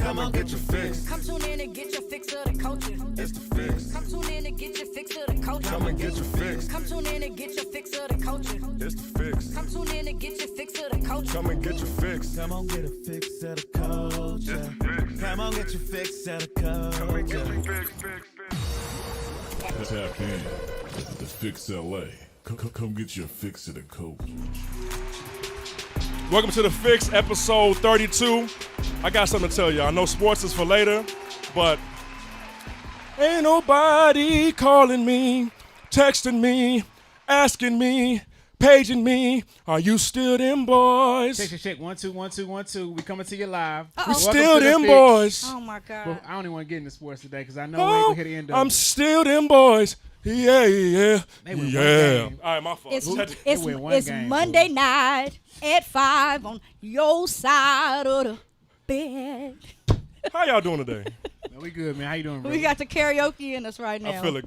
Come on, get your fix. Come tune in and get your fix of the culture. It's the fix. Come tune in and get your fix of the culture. Come and get your fix. Come tune in and get your fix of the culture. It's the fix. Come tune in and get your fix of the culture. Come and get your fix. Come on, get a fix of the culture. It's the fix. Come on, get your fix of the Come and get culture. your fix. Tap in. The Fix LA. Come get your fix of the coach. Welcome to The Fix, episode 32. I got something to tell you. I know sports is for later, but ain't nobody calling me, texting me, asking me, paging me. Are you still them boys? Check. 1 2 1 2 1 2. We coming to you live. Uh-oh. We Welcome still to The them Fix. boys. Oh my God. Well, I don't even want to get into sports today because I know we ain't gonna hit the end of I'm it. still them boys. Yeah. They win one Yeah. game. All right, my fault. It's win one it's game, Monday night at 5 on your side of the bed. How y'all doing today? No, we good, man. How you doing, bro? We got the karaoke in us right now. I'm feeling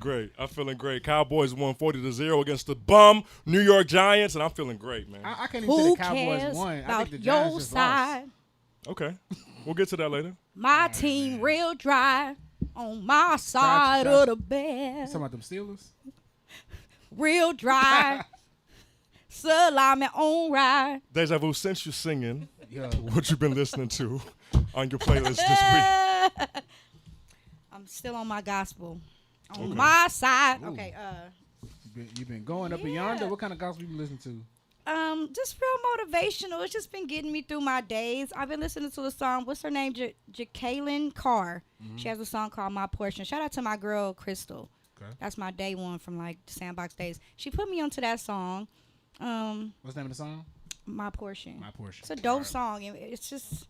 great. Cowboys won 40-0 against the bum New York Giants, and I'm feeling great, man. I can't even Who say the Cowboys cares won. I about think the Giants your just side? lost. Okay. We'll get to that later. My team real dry on my side try. of the You bed. talking about them Steelers? Real dry. Salami on ride. Deja Vu, since you're singing, Yeah. what you been listening to on your playlist this week? I'm still on my gospel. On my side. Ooh. Okay, You been going up and yonder? What kind of gospel you been listening to? just real motivational. It's just been getting me through my days. I've been listening to a song. What's her name? Jacqueline Carr. She has a song called My Portion. Shout out to my girl Crystal. Okay. That's my day one from like the Sandbox days. She put me onto that song. What's the name of the song? My Portion. My Portion. It's a dope song. It's just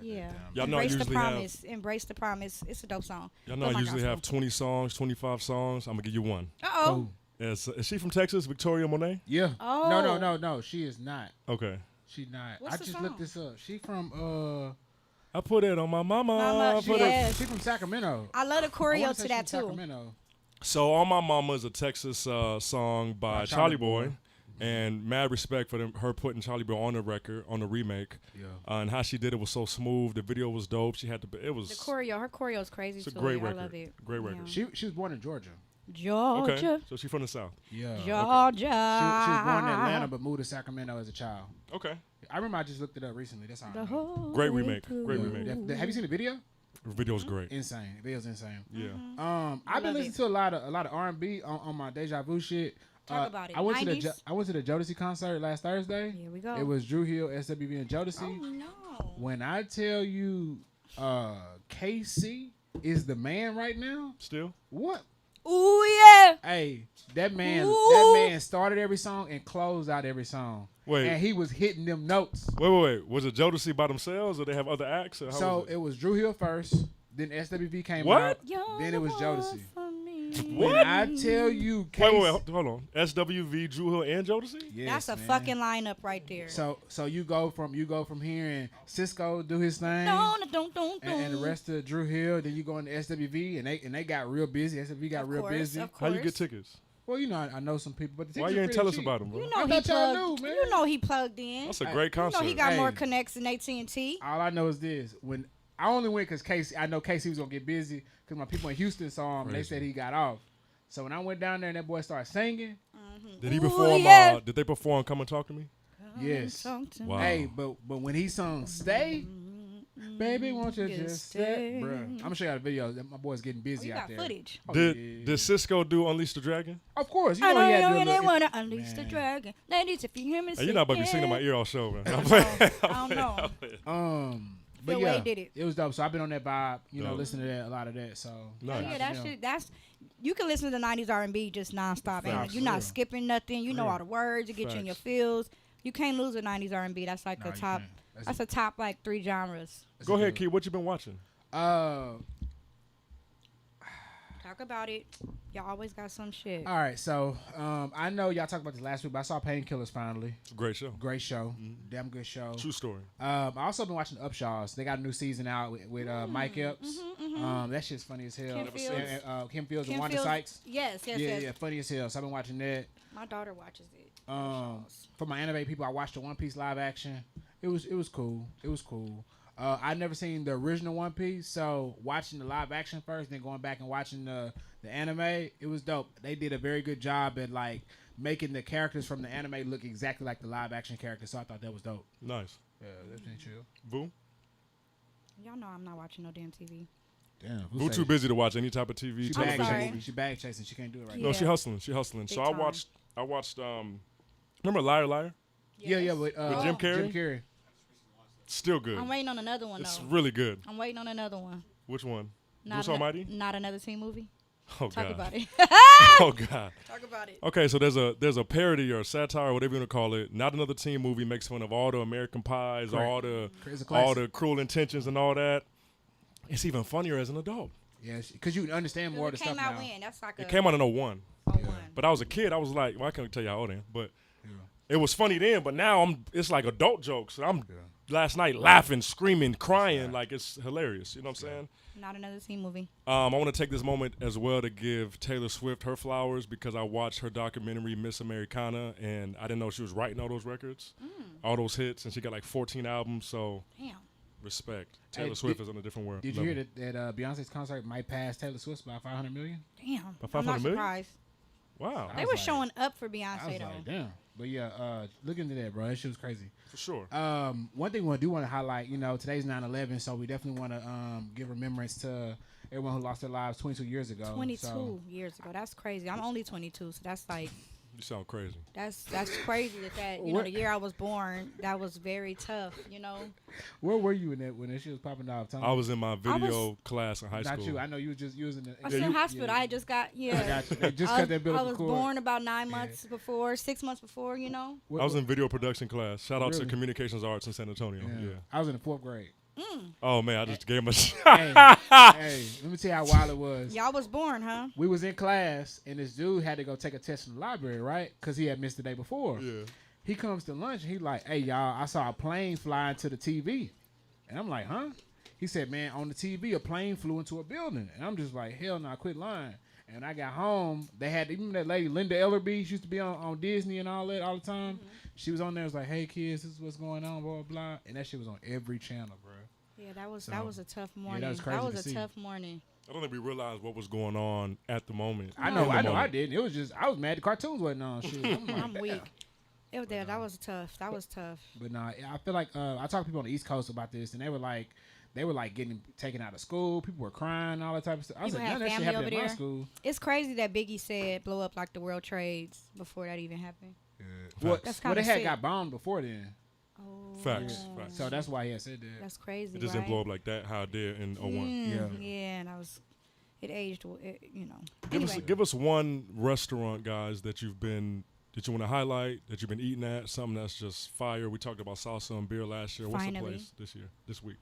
yeah. Y'all know I Embrace the usually have- promise. Embrace the promise. It's a dope song. Y'all know I usually have 20 songs, 25 songs. I'm going to give you one. Uh-oh. Is she from Texas, Victoria Monet? Yeah. Oh. No. She is not. Okay. She not. What's I the just song? looked this up. She from I put it on my mama. Mama, I put it- yes. she from Sacramento. I love the I wanna choreo say to she that from too. Sacramento. So On My Mama is a Texas song by Charlie Boy. And mad respect for her putting Charlie Boy on the record, on the remake. Yeah. And how she did it was so smooth. The video was dope. She had to, it was The choreo, her choreo is crazy it's a too. great I record. love it. Great Yeah. record. She was born in Georgia. Georgia. Okay. So she's from the South. Yeah. Georgia. She was born in Atlanta but moved to Sacramento as a child. Okay. I remember I just looked it up recently. That's how I The know. whole Great way remake. through. Great remake. Have you seen the video? The video's great. Insane. The video's insane. Yeah. I've been love listening to a lot of R&B on my Deja Vu shit. Talk about it. I went to 90s? the Jodeci concert last Thursday. Here we go. It was Drew Hill, SWV, and Jodeci. Oh no. When I tell you, KC is the man right now. Still? What? Ooh yeah. Hey, that man started every song and closed out every song. Wait. And he was hitting them notes. Wait. Was it Jodeci by themselves or they have other acts? Or how So was it was Drew Hill first, then SWV came What? out, You're then it was the one Jodeci. for me. When I tell you, Wait, hold on. SWV, Drew Hill, and Jodeci? Yes, That's a man. fucking lineup right there. So you go from here and Cisco do his thing, No, don't. and the rest of Drew Hill. Then you go into SWV, and they got real busy. SWV got real busy. Of How course. you get tickets? Well, you know, I know some people, but the Why tickets you are ain't pretty tell us cheap. about them, bro? You know I he thought y'all plugged. knew, man. You know he plugged in. That's a great concert. You know he got Hey. more connects than AT&T. All I know is this: when I only went because Casey, I know Casey was gonna get busy because my people in Houston saw him. And they said he got off. So when I went down there and that boy started singing, Did he Ooh, perform? yeah. Did they perform Come and Talk to Me? yes. Wow. Hey, but when he sung "Stay," baby, won't you just stay, bruh? I'm gonna show you the video. My boy's getting busy You out got there. footage. Oh, Did yeah. Did Cisco do Unleash the Dragon? Of course, you I know he had know to do a you little- want to unleash the Man. dragon. Ladies, if you hear me Hey, sing, you're not about to be singing in my ear all show, man. I'm I playing. don't know. But Feel yeah, Wade did it. was dope. So I've been on that vibe, Dope. listening to that, a lot of that. So Nice. Yeah, that shit. That's you can listen to 90s R&B just nonstop. And Facts. you're not Yeah. skipping nothing. You know all the words. It get you in your Facts. feels. You can't lose a 90s R&B. That's like Nah, the you top. can't. That's a top like 3 genres. Go ahead, Key. What you been watching? Talk about it. Y'all always got some shit. All right, so I know y'all talked about this last week, but I saw Painkillers finally. It's a great show. Great show, damn good show. True story. I also been watching Upshaws. They got a new season out with Mike Epps. That shit's funny as hell. Kim Fields. Kim Fields and Kim Wanda Fields- Sykes. Yes. Yeah, funny as hell. So I've been watching that. My daughter watches it. For my anime people, I watched the One Piece live action. It was cool. I never seen the original One Piece, so watching the live action first, then going back and watching the anime, it was dope. They did a very good job at like making the characters from the anime look exactly like the live action characters. So I thought that was dope. Nice. Yeah, that's been chill. Boo? Y'all know I'm not watching no damn TV. Damn, Boo too busy to watch any type of TV. She I'm bag sorry. chasing. She bag chasing. She can't do it right Yeah. No, she hustling. She hustling. Big So time. I watched remember Liar Liar? now. Yeah, with Jim Carrey? Jim Carrey. Still good. I'm waiting on another one It's though. really good. I'm waiting on another one. Which one? Not Bruce ano- Almighty? Not another teen movie. Oh Talk God. about it. Oh God. Talk about it. Okay, so there's a parody or a satire, or whatever you want to call it. Not Another Teen Movie makes fun of all the American Pies, Correct. It's a classic. all the cruel intentions and all that. It's even funnier as an adult. Yeah, because you understand more of It the came stuff out now. when? That's like It came out in 01. one. But I was a kid. I was like, well, I can't tell you how old I am, but it was funny then. But now it's like adult jokes. I'm last night laughing, screaming, crying, like it's hilarious. You know what I'm saying? Not another teen movie. I want to take this moment as well to give Taylor Swift her flowers because I watched her documentary Miss Americana and I didn't know she was writing all those records, all those hits, and she got like 14 albums. So Damn. respect. Hey, Taylor Swift is on a different world. Did you hear that Beyonce's concert might pass Taylor Swift's by 500 million? Damn. By I'm 500 not million? surprised. Wow, They was were like- showing up for I Beyonce was though. like, damn. But yeah, look into that, bro. That shit was crazy. for sure. One thing we do want to highlight, today's 9/11, so we definitely want to give remembrance to everyone who lost their lives 22 years ago. 22 So, years ago. That's crazy. I'm only 22, so that's like You sound crazy. that's crazy that What- the year I was born, that was very tough. where were you in that when that shit was popping off? Tell me. I was in my video class in high Not school. you. I know you was in the. I was in hospital. I just got I got you. They just I cut that bill was cord. born about 9 months before, 6 months before. What- I was in video production class. Shout out to Really? Communications Arts in San Antonio. Yeah. Yeah. I was in the 4th grade. Oh man, I just gave him a hey, hey, let me tell you how wild it was. Y'all was born, huh? We was in class, and this dude had to go take a test in the library, right? Because he had missed the day before. Yeah. He comes to lunch, and he like, hey, y'all, I saw a plane fly into the TV. And I'm like, huh? He said, man, on the TV, a plane flew into a building. And I'm just like, hell no, I quit lying. And when I got home, they had, even that lady, Linda Ellerby, she used to be on Disney and all that all the time. She was on there, was like, hey, kids, this is what's going on, blah, blah, blah. And that shit was on every channel, bro. Yeah, that was So, a tough morning. that was crazy to a see. tough morning. I don't think we realized what was going on at the moment. I In know, the I moment. didn't. It was just, I was mad the cartoons wasn't on. Shit. I'm like, I'm damn. weak. That was tough. That was tough. But nah, I feel like I talked to people on the East Coast about this, and they were like getting taken out of school. People were crying, all that type of stuff. I was People like, none had of that shit family happened over at my there. school. It's crazy that Biggie said blow up like the World Trades before that even happened. Well, That's well, they kinda had sick. got bombed before then, Oh, Facts. so that's why he had said that. That's crazy. It just right? didn't blow up like that. How it did in 01. Yeah, and it aged. Give Anyway, us give us one restaurant, guys, that you want to highlight, that you've been eating at, something that's just fire. We talked about salsa and beer last year. What's Finally. the place this week?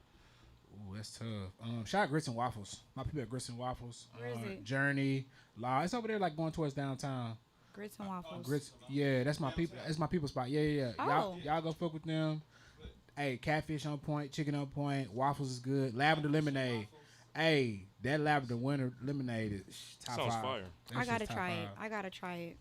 Ooh, that's tough. Shout out Grits and Waffles. My people at Grits and Waffles. Where is it? Journey, Law. It's over there, like going towards downtown. grits and waffles. Grits. Yeah, that's my people. That's my people spot. Yeah. Oh. Y'all go fuck with them. Hey, catfish on point, chicken on point, waffles is good. Lavender lemonade. Hey, that lavender winter lemonade is top Sounds 5. fire. That I shit's gotta top try it. 5. I gotta try it.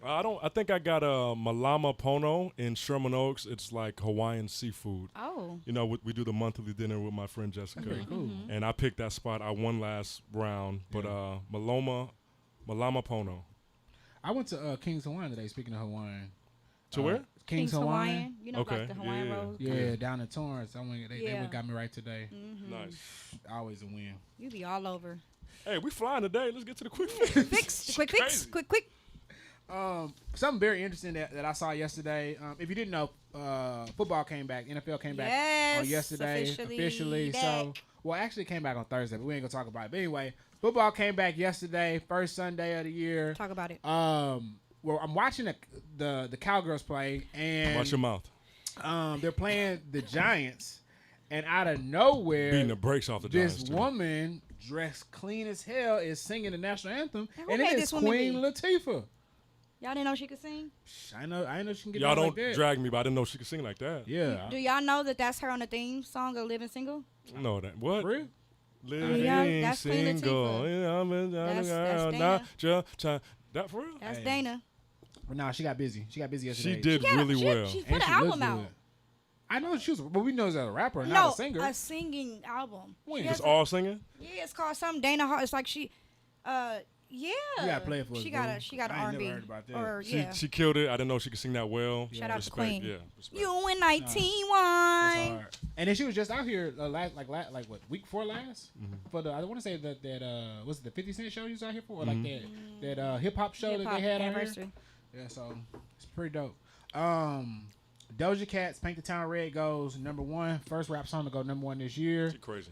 I think I got a Malama Pono in Sherman Oaks. It's like Hawaiian seafood. Oh, You know, we do the monthly dinner with my friend Jessica. Okay, cool. And I picked that spot. I won last round, but Malama Pono. I went to King's Hawaiian today. Speaking of Hawaiian, To where? King's Hawaiian. You know, Okay, like the Hawaiian yeah. rolls. Yeah, down in Torrance. They Yeah. got me right today. Nice. Always a win. You be all over. Hey, we flying today. Let's get to the quick fix. Fix, quick, fix, Crazy. quick. Something very interesting that I saw yesterday. If you didn't know, football came back. NFL came back on Yes, yesterday officially. So, back. well, actually it came back on Thursday, but we ain't gonna talk about it. But anyway, football came back yesterday, first Sunday of the year. Talk about it. Well, I'm watching the Cowgirls play, and Watch your mouth. they're playing the Giants, and out of nowhere, Beating the brakes off the this Giants. too. woman dressed clean as hell is singing the national anthem, And who and made it this is woman Queen be? Latifah. Y'all didn't know she could sing? I know she can get Y'all down don't like that. drag me, but I didn't know she could sing like that. Yeah. Do y'all know that that's her on the theme song of Living Single? No, that what? For real? Living Yeah, that's Queen single. Latifah. Yeah, I'm a That's girl, Dana. not just time. That for real? That's Hey. Dana. But nah, she got busy. She got busy yesterday. She did Yeah, really she- well. She And put an she album looks out. good. I know she was, but we know as a rapper, not No, a singer. a singing album. When? She Just has All singing? yeah, it's called something Dana Hart. It's like she, yeah. You gotta play it for us, She bro. got an I ain't R&B. never heard about that. Or She yeah. she killed it. I didn't know she could sing that well. Shout out to Respect, Queen. Yeah, respect. You in 19 That's wine. hard. And then she was just out here like what, week before last for the, I want to say that was it the 50 Cent show you was out here for, or like that hip hop show that Hip-hop they had out here. anniversary. Yeah, so it's pretty dope. Doja Cat's "Paint the Town Red" goes number 1, first rap song to go number 1 this year. She crazy.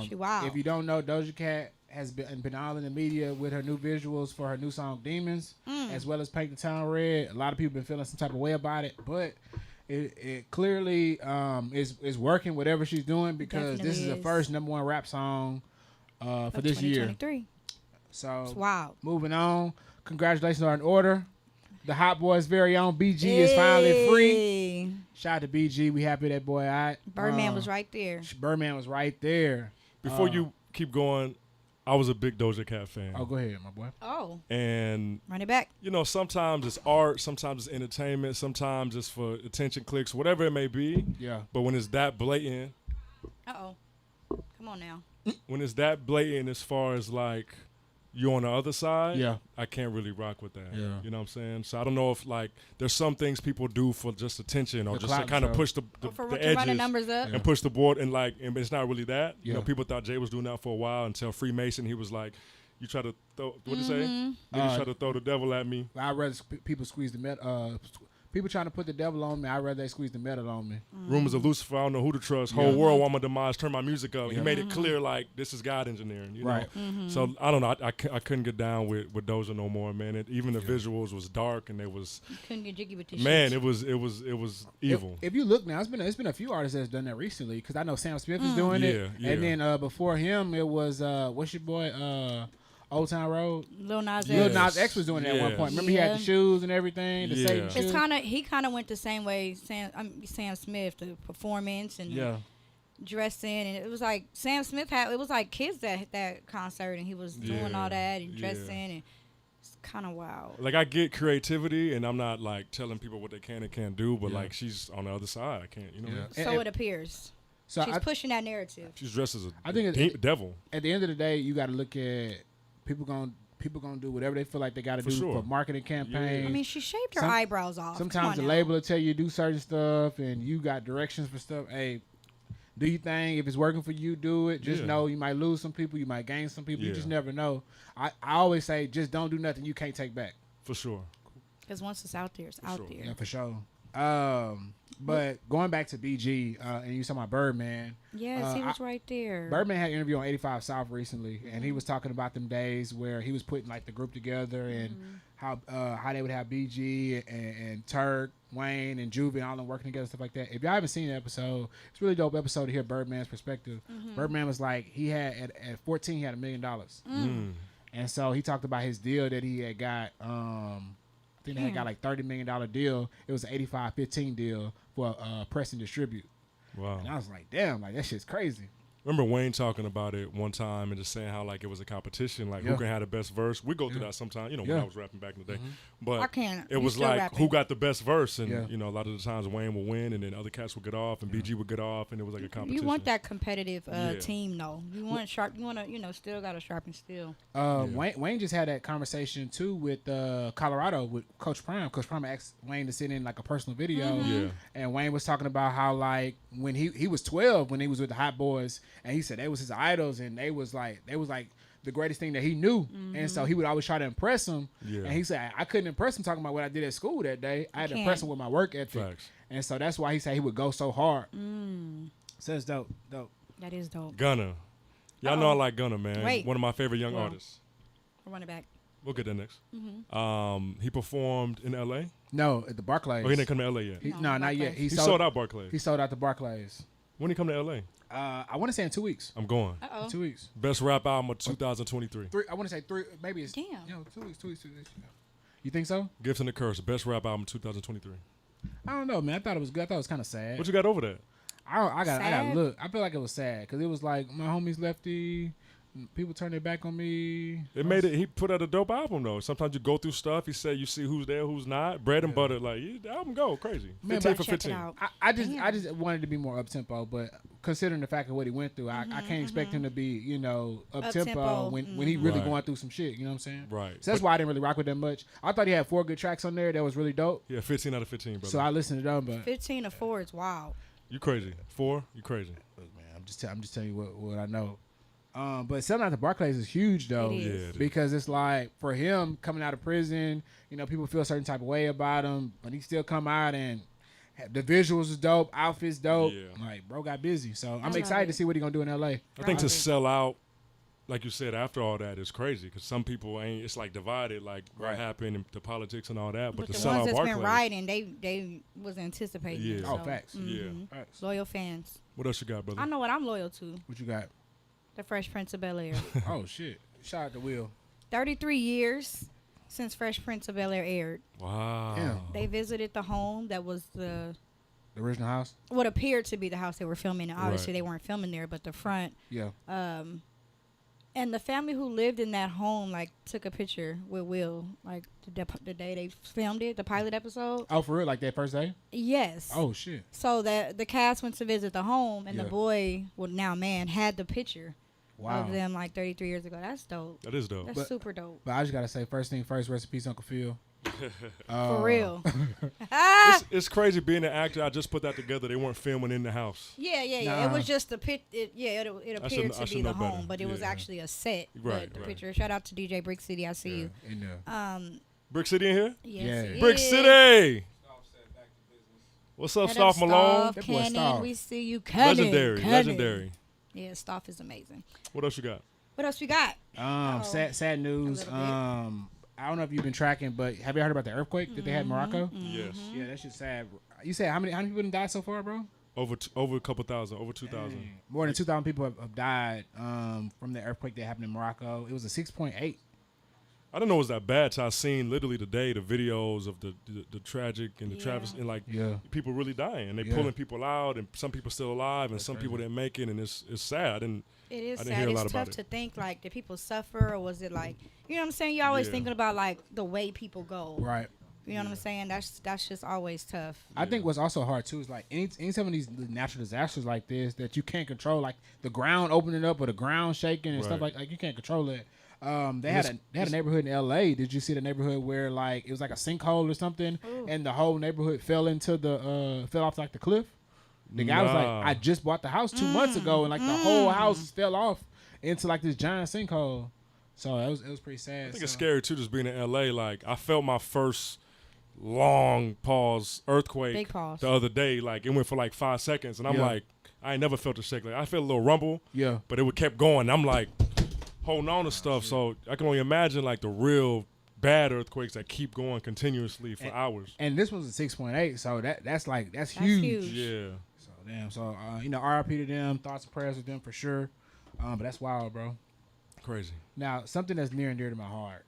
She wild. If you don't know, Doja Cat has been all in the media with her new visuals for her new song "Demons," as well as "Paint the Town Red." A lot of people been feeling some type of way about it, but it clearly is working whatever she's doing, because this is the first number 1 rap song for this year. 2023. So It's wild. moving on, congratulations are in order. The Hot Boy's very own BG is finally free. Hey. Shout out to BG. We happy that boy out. Birdman was right there. Birdman was right there. Before you keep going, I was a big Doja Cat fan. Oh, go ahead, my boy. Oh, And run it back. you know, sometimes it's art, sometimes it's entertainment, sometimes it's for attention clicks, whatever it may be. Yeah. But when it's that blatant, Uh-oh. Come on now. when it's that blatant as far as like you on the other side, Yeah. I can't really rock with that. Yeah. You know what I'm saying? So I don't know if like there's some things people do for just attention or The just to clout kind of show. push the For the to run the edges numbers up. and push the board, and like, and it's not really that. You know, Yeah. people thought Jay was doing that for a while until Freemason. He was like, "You try to throw what did he say? Mm-hmm. Then you try to throw the devil at me." I'd rather people squeeze the metal. People trying to put the devil on me, I'd rather they squeeze the metal on me. Rumors of Lucifer. I don't know who to trust. Whole world want my demise. Turn my music up. He Yeah. made it clear like this is God engineering. You Right. know? So I don't know. I couldn't get down with Doja no more, man. Even the visuals was dark and it was, Couldn't get jiggy with this man. shit. It was evil. If you look now, it's been a few artists that's done that recently, because I know Sam Smith is doing it. Yeah. And then before him, it was what's your boy Old Town Road. Lil Nas X. Yeah. Lil Nas X was doing that at one Yes. point. Remember he had Yeah. the shoes and everything, the Yeah. Satan It's shoes. It's he kind of went the same way Sam Smith, the performance and Yeah. dressing, and it was like Sam Smith had, it was like kids that concert, and he was doing Yeah. all that and Yeah. dressing, and it's kind of wild. Like I get creativity, and I'm not like telling people what they can and can't do, but Yeah. like she's on the other side. I can't, you know. Yeah. So And- it appears So she's pushing that narrative. She's dressed as a I think devil. at the end of the day, you got to look at people gonna do whatever they feel like they got to For do sure. for marketing campaigns. I mean, she shaved her Some- eyebrows off. Come Sometimes on the now. label will tell you to do certain stuff, and you got directions for stuff. Hey, do your thing. If it's working for you, do it. Just Yeah. know you might lose some people, you might gain some people. You Yeah. just never know. I always say, just don't do nothing you can't take back. For sure. Because once it's out there, it's out sure. there. Yeah, for sure. But going back to BG, and you talking about Birdman. Yes, he was right there. Birdman had an interview on 85 South recently, and he was talking about them days where he was putting like the group together and how they would have BG and Turk, Wayne, and Juvie all them working together, stuff like that. If y'all haven't seen the episode, it's a really dope episode to hear Birdman's perspective. Birdman was like, he had at 14 he had $1 million, and so he talked about his deal that he had got. I think they had got like $30 million deal. It was an 85-15 deal for press and distribute. Wow. And I was like, damn, like that shit's crazy. Remember Wayne talking about it one time and just saying how like it was a competition, like Yeah. who can have the best verse. We go through that sometimes, you know, when Yeah. I was rapping back in the day. But I can't. it You was still like rapping. who got the best verse, and Yeah. you know, a lot of the times Wayne would win, and then other cats would get off, and BG would get off, and it was like a competition. You want that competitive Yeah. team, though. You want sharp. You want to, still got a sharpen steel. Wayne just had that conversation too with Colorado with Coach Prime. Coach Prime asked Wayne to send in like a personal video, Yeah. and Wayne was talking about how like when he was 12 when he was with the Hot Boys, and he said they was his idols, and they was like the greatest thing that he knew, and so he would always try to impress him. Yeah. And he said I couldn't impress him talking about what I did at school that day. I had to Can't. impress him with my work ethic, Facts. and so that's why he said he would go so hard. So it's dope. That is dope. Gunna. Y'all know I like Gunna, man. Wait. One of my favorite young Well. artists. We'll run it back. We'll get that next. He performed in L.A. No, at the Barclays. Oh, he didn't come to L.A. yet. He- No, no, not yet. Barclays. He sold out Barclays. He sold out the Barclays. When he come to L.A.? I want to say in 2 weeks. I'm going. Uh-oh. 2 weeks. Best rap album of 2023. I want to say 3. Maybe it's Damn. 2 weeks. 2 weeks. You think so? Gifts and the Curse. Best rap album 2023. I don't know, man. I thought it was good. I thought it was kind of sad. What you got over that? I got Sad? look. I feel like it was sad because it was like my homies Lefty, People turn their back on me. It made it. He put out a dope album though. Sometimes you go through stuff. He said you see who's there, who's not. Bread and butter. Like the album go crazy. Man, 15 but for Check it 15. out. I just wanted to be more up tempo, but considering the fact of what he went through, I can't expect him to be up tempo Up-tempo, when he really Right. going through some shit. You know what I'm saying? Right. So that's why I didn't really rock with that much. I thought he had 4 good tracks on there that was really dope. Yeah, 15 out of 15, brother. So I listened to them, but 15 to 4 is wild. You crazy. 4? You crazy. look, man, I'm just telling you what I know. But selling out to Barclays is huge though, It is. Yeah, it is. because it's like for him coming out of prison, people feel a certain type of way about him, but he still come out and the visuals is dope, outfits dope. Yeah. Like bro got busy, so I'm love excited it. to see what he gonna do in LA. I think Right. to sell out, like you said, after all that is crazy because some people ain't. It's like divided, like what Right. happened and the politics and all that. But But to the sell ones out that's Barclays. been riding, they was anticipating. Yeah. it, Oh, so, facts. Yeah. Facts. Loyal fans. What else you got, brother? I know what I'm loyal to. What you got? The Fresh Prince of Bel-Air. Oh shit! Shout out to Will. 33 years since Fresh Prince of Bel-Air aired. Wow. Damn. They visited the home that was The original house. what appeared to be the house they were filming in. Obviously, Right. they weren't filming there, but the front. Yeah. And the family who lived in that home, like, took a picture with Will, like, the day they filmed it, the pilot episode. Oh, for real? Like that first day? Yes. Oh shit! So the cast went to visit the home, and Yeah. the boy, well, now man, had the picture Wow. of them, like, 33 years ago. That's dope. That is dope. That's But- super dope. But I just gotta say, first thing first, rest in peace, Uncle Phil. For real. It's crazy being an actor. I just put that together. They weren't filming in the house. Yeah. It Nah. was just the pit. It appeared should to be know the home, better. but it was Yeah. actually a set. Right, But the right. picture. Shout out to DJ Brick City. I see you. In there. Brick City in here? Yes, Yeah. it Brick is. City. What's up, Head Stoff Malone? That boy Cannon, Stoff. we see you. Cannon, Legendary. Cannon. Legendary. Yeah, Stoff is amazing. What else you got? What else we got? Sad news. little bit. I don't know if you've been tracking, but have you heard about the earthquake that they had in Morocco? Yes. Yeah, that shit's sad. You said how many people done died so far, bro? Over a couple thousand. Over 2,000. More than 2,000 people have died from the earthquake that happened in Morocco. It was a 6.8. I didn't know it was that bad till I seen literally today the videos of the tragic and the Yeah. Travis and like Yeah. people really dying. They Yeah. pulling people out and some people still alive and some people didn't make it and it's sad. And It is I didn't sad. hear a It's lot tough about it. to think, like, did people suffer or was it like, you know what I'm saying? You're always Yeah. thinking about, like, the way people go. Right. You know what I'm saying? That's just always tough. I think what's also hard too is like any some of these natural disasters like this that you can't control, like the ground opening up or the ground shaking and stuff Right. like you can't control it. They had a neighborhood in LA. Did you see the neighborhood where like it was like a sinkhole or something, and the whole neighborhood fell into the fell off like the cliff? The guy was like, Nah. I just bought the house 2 months ago, and like the whole house fell off into like this giant sinkhole. So it was pretty sad. I think it's scary too just being in LA. Like I felt my first long pause earthquake Big pause. the other day. Like it went for like 5 seconds and I'm Yeah. like, I ain't never felt a shake. Like I felt a little rumble, Yeah. but it would kept going. I'm like holding on to stuff. So I can only imagine like the real bad earthquakes that keep going continuously for hours. And this was a 6.8, so that's That's huge. huge. Yeah. So damn. So RIP to them. Thoughts and prayers with them for sure. But that's wild, bro. Crazy. Now something that's near and dear to my heart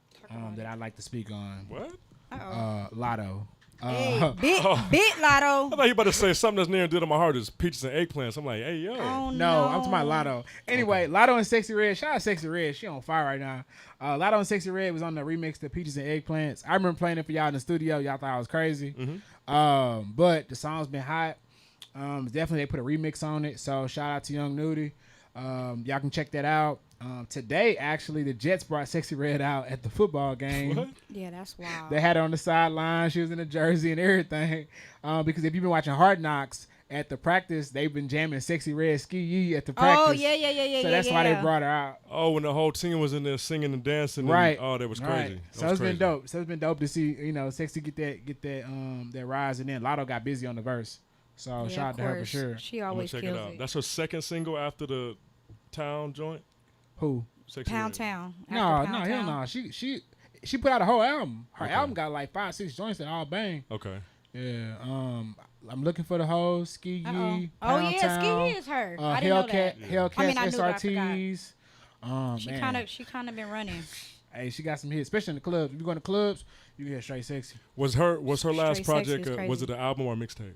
that I'd like to speak on. What? Lotto. Hey, bit Lotto. I thought you about to say something that's near and dear to my heart is peaches and eggplants. I'm like, hey, yo. Oh, No, I'm talking about Lotto. Anyway, Lotto and Sexy Red. Shout out Sexy Red. She on fire right now. Lotto and Sexy Red was on the remix to Peaches and Eggplants. I remember playing it for y'all in the studio. Y'all thought I was crazy. But the song's been hot. Definitely they put a remix on it. So shout out to Young Nudie. Y'all can check that out. Today, actually, the Jets brought Sexy Red out at the football game. What? Yeah, that's wild. They had her on the sideline. She was in a jersey and everything. Because if you've been watching Hard Knocks at the practice, they've been jamming Sexy Red Ski Yee at the practice. Oh, yeah. So that's why they brought her out. Oh, when the whole team was in there singing and dancing. Right. And, oh, that was crazy. Right. That So was it's been crazy. dope. So it's been dope to see, Sexy get that rise, and then Lotto got busy on the verse. So Yeah, shout out of to her for course. sure. She I'm gonna always check kills it out. it. That's her second single after the Town joint. Who? Sexy Pound Red. Town. No, After Pound hell Town. no. She put out a whole album. Her Okay. album got like 5-6 joints that all bang. Okay. Yeah. I'm looking for the hoes. Ski Yee. Oh Pound yeah, Town, Ski is her. I didn't know that. Hellcats I mean, I knew that, I SRTs. She kind of been running. Hey, she got some hits, especially in the clubs. If you go to clubs, you get straight sexy. Was her last Straight Sexy project? is Was crazy. it an album or a mixtape?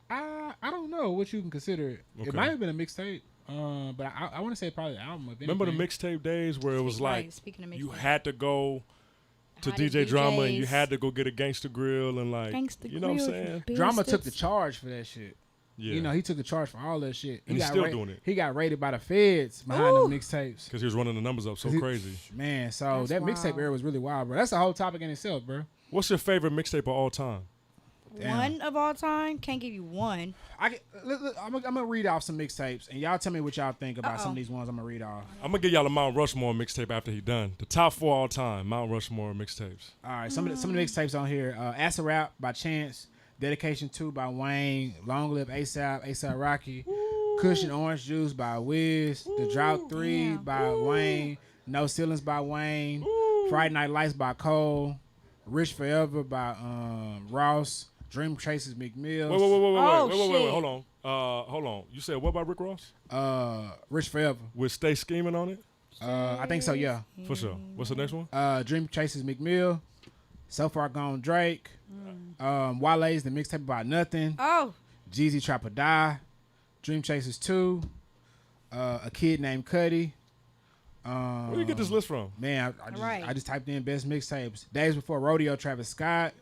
I don't know what you can consider it. Okay. It might have been a mixtape. But I want to say probably the album. Remember the mixtape days where it was Right, like speaking of you mixtape. had to go to Hottest DJ Drama and you DJs. had to go get a Gangsta Grill and like, Gangsta you know what I'm Grill, saying? Drama took the biscuits. charge for that shit. Yeah. You know, he took the charge for all that shit. And he's still doing it. He got raided by the feds behind Ooh. the mixtapes. Because he was running the numbers up so crazy. Man, so That's that wild. mixtape era was really wild, bro. That's a whole topic in itself, bro. What's your favorite mixtape of all time? Damn. One of all time? Can't give you one. I'm gonna read off some mixtapes, and y'all tell me what y'all think about some Uh-oh. of these ones I'm gonna read off. I'm going to give y'all a Mount Rushmore mixtape after he done. The top 4 all time Mount Rushmore mixtapes. All right, some of the mixtapes on here: "Acid Rap" by Chance, "Dedication 2" by Wayne, "Long Live ASAP Rocky, "Cushion Orange Juice" by Wiz, "The Drought 3" damn. by Wayne, "No Ceilings" by Wayne, "Friday Night Lights" by Cole, "Rich Forever" by Ross, "Dream Chases" McMills. Wait. Oh, Wait. shit. Hold on. You said what about Rick Ross? Rich Forever. With Stay Scheming on it? I think so, yeah. For sure. What's the next one? Dream Chases McMill, "So Far Gone" Drake, Wale's "The Mixtape About Nothing," Oh, Jeezy "Trap or Die," Dream Chasers 2, "A Kid Named Cudi." Where do you get this list from? Man, Right. I just typed in best mixtapes. "Days Before Rodeo" Travis Scott.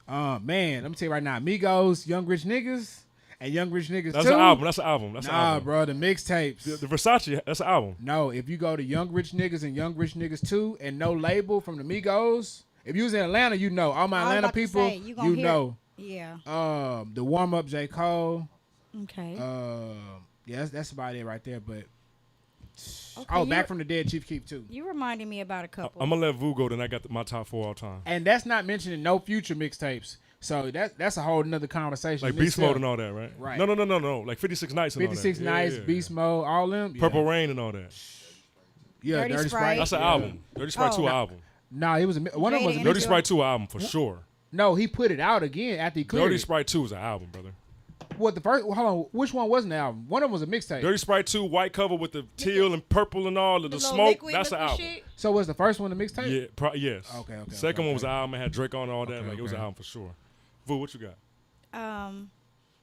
Man, let me tell you right now, Migos, "Young Rich Niggas," and "Young Rich Niggas 2. That's an album. That's an album. That's an Nah, album. bro, the mixtapes. The Versace, that's an album. No, if you go to "Young Rich Niggas" and "Young Rich Niggas 2" and no label from the Migos, if you was in Atlanta, you know. All my I was Atlanta about to people, say, you gonna hear know. yeah. The Warm Up J. Cole. Okay. Yeah, that's about it right there. But Okay, Back from the Dead, Chief Keef too. You reminded me about a couple. I'm going to let Vu go, then I got my top 4 all time. And that's not mentioning no future mixtapes. So that's a whole nother conversation. Like in Beast itself. Mode and all that, right? Right. No. Like 56 Nights and 56 all that. Nights, Yeah. Beast Mode, all them. Yeah. Purple Rain and all that. Yeah, Dirty Dirty Sprite. Sprite. That's an Yeah. album. Dirty Sprite 2 Oh. album. No, it was one of them was a Jada Dirty Energy. Sprite 2 album for sure. No, he put it out again after he cleared Dirty it. Sprite 2 is an album, brother. What the first? Hold on, which one wasn't the album? One of them was a mixtape. Dirty Sprite 2, white cover with the teal and purple and all of the little smoke. liquid That's an looking album. shit. So was the first one a mixtape? Yeah, yes. Okay. Second one was an album. It had Drake on and all that. Okay, Like it was an okay. album for sure. Vu, what you got?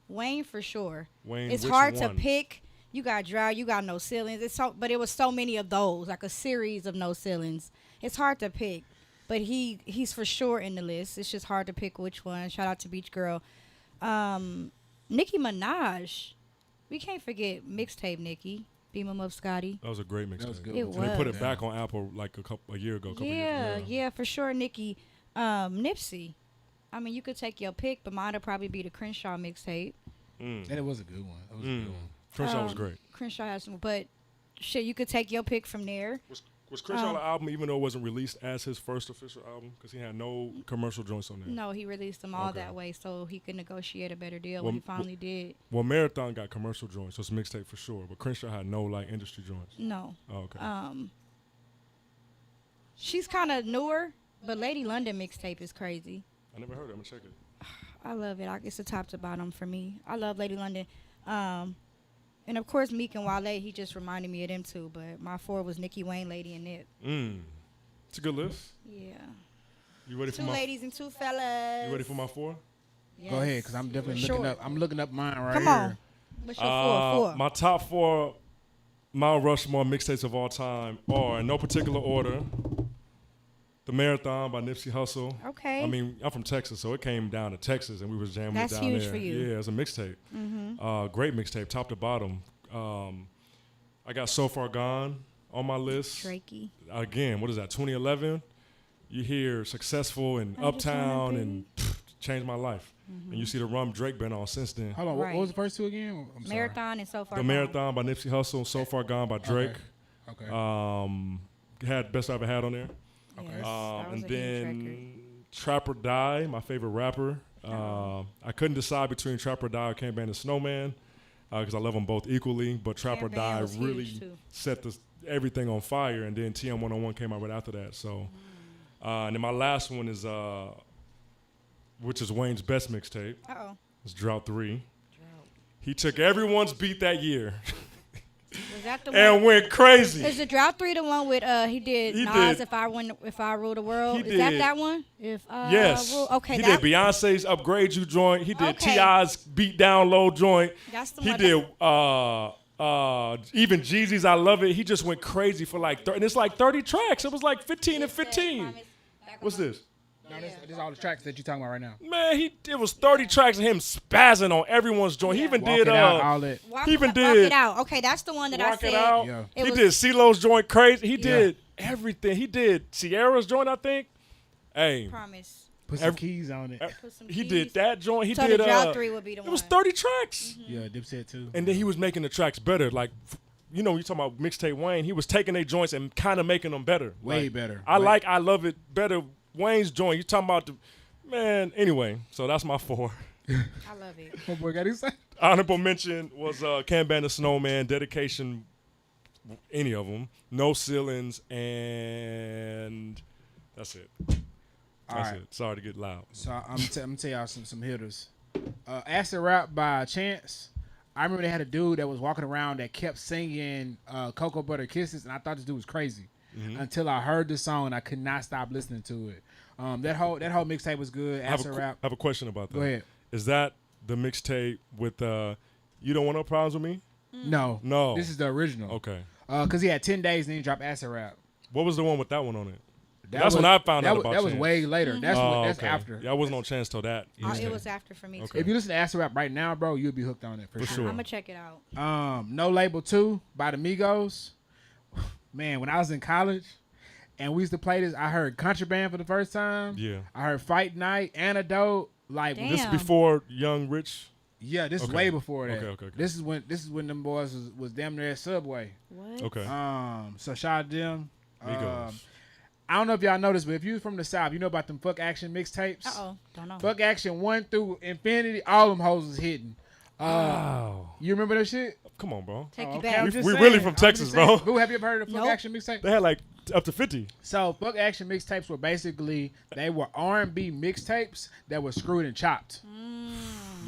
Wayne for sure. Wayne, It's which hard one? to pick. You got Drought, you got No Ceilings. But it was so many of those, like a series of No Ceilings. It's hard to pick, but he's for sure in the list. It's just hard to pick which one. Shout out to Beach Girl, Nicki Minaj. We can't forget mixtape Nicki. Beam 'em up, Scotty. That was a great mixtape. That was good. It And they put was. it back on Apple like a year ago. Yeah, for sure, Nicki. Nipsey. I mean, you could take your pick, but mine would probably be the Crenshaw mixtape. And it was a good one. It was a good one. Crenshaw was great. Crenshaw has some, but shit, you could take your pick from there. Was Crenshaw the album, even though it wasn't released as his first official album? Because he had no commercial joints on there. No, he released them all Okay. that way, so he could negotiate a better deal Well, when he finally did. Well, Marathon got commercial joints, so it's a mixtape for sure. But Crenshaw had no like industry joints. No, Oh, okay. she's kind of newer, but Lady London mixtape is crazy. I never heard it. I'm gonna check it. I love it. It's a top to bottom for me. I love Lady London. And of course, Meek and Wale, he just reminded me of them too. But my 4 was Nicki, Wayne, Lady, and Nip. It's a good list. Yeah. You ready for 2 my? ladies and 2 fellas. You ready for my 4? Yes. Go ahead, because I'm definitely For looking sure. up. I'm looking up mine right Come here. on. What's your 4? My top 4 Mount Rushmore mixtapes of all time are, in no particular order, The Marathon by Nipsey Hussle. Okay. I mean, I'm from Texas, so it came down to Texas, and we was jamming That's it down huge there. for you. Yeah, it's a mixtape. Great mixtape, top to bottom. I got So Far Gone on my list. Drakey. Again, what is that, 2011? You hear Successful and I just Uptown wanna and changed my life. And you see the rum Drake been on since then. Hold on, Right. what was the first two again? I'm sorry. Marathon and So Far The Gone. Marathon by Nipsey Hussle, So Far Gone by Drake. Okay. Had Best I Ever Had on there. Yes, that was And a huge record. then Trap or Die, my favorite rapper. I couldn't decide between Trap or Die or Can't Ban the Snowman because I love them both equally. But Trap or Can't Ban Die was really huge, too. set everything on fire. And then TM 101 came out right after that. So, and then my last one is, which is Wayne's best mixtape. Uh-oh. It's Drought 3. He took everyone's beat that year Was that the and one? went crazy. Is the Drought 3 the one with he did He Nas did. If I Rule the World? He Is that did. that one? If I Yes. Rule. Okay, He that, did Beyonce's Upgrade You joint. He did Okay. T.I.'s Beat Down Low joint. That's the He one. did Even Jeezy's I Love It. He just went crazy for like, and it's like 30 tracks. It was like 15 and 15. What's this? No, this is all the tracks that you're talking about right now. Man, it was 30 tracks of him spazzing on everyone's joint. He even Walk did It Out, all that. he even Walk did It Out. Okay, that's the one that I Rock said. It Out. Yeah. He was- did CeeLo's joint crazy. He did everything. He did Sierra's joint, I think. Hey, Promise. Put some keys on it. Put some he keys. did that joint. He So did the drought 3 would be the it one. was 30 tracks. Yeah, Dipset too. And then he was making the tracks better. Like, you know, you talking about mixtape Wayne. He was taking their joints and kind of making them better. Way Like, better. I Love It better. Wayne's joint. You talking about the man? Anyway, so that's my 4. I love it. What boy got his say? Honorable mention was Can Ban the Snowman, Dedication, any of them. No Ceilings, and that's it. That's right. it. Sorry to get loud. So I'm gonna tell y'all some hitters. Acid Rap by Chance. I remember they had a dude that was walking around that kept singing Cocoa Butter Kisses, and I thought this dude was crazy until I heard the song and I could not stop listening to it. That whole mixtape was good. Acid Rap. I have a question about that. Go ahead. Is that the mixtape with You Don't Want No Problems With Me? No. No. This is the original. Okay. Because he had 10 days and then he dropped Acid Rap. What was the one with that one on it? That That's was- when I found out about That was Chance. way later. That's Okay. after. Yeah, I wasn't on Chance till that. It was after for me, Okay. too. If you listen to Acid Rap right now, bro, you'll be hooked on it for For sure. sure. I'm going to check it out. No Label 2 by the Migos. Man, when I was in college and we used to play this, I heard Contraband for the first time. Yeah. I heard Fight Night, Antidote. Like Damn. This is before Young Rich. yeah, this is Okay. way before that. Okay. This is when them boys was damn near at Subway. What? Okay. So shout out to them. Migos. I don't know if y'all noticed, but if you're from the South, you know about them Fuck Action mixtapes. Uh-oh. Don't know. Fuck Action 1 through Infinity, all them hoes is hidden. Wow. You remember that shit? Come on, bro. Take you Okay, back. I'm just We saying. really from I'm Texas, just saying. bro. Who have you ever heard of Fuck Nope. Action mixtape? They had like up to 50. So Fuck Action mixtapes were basically they were R&B mixtapes that were screwed and chopped.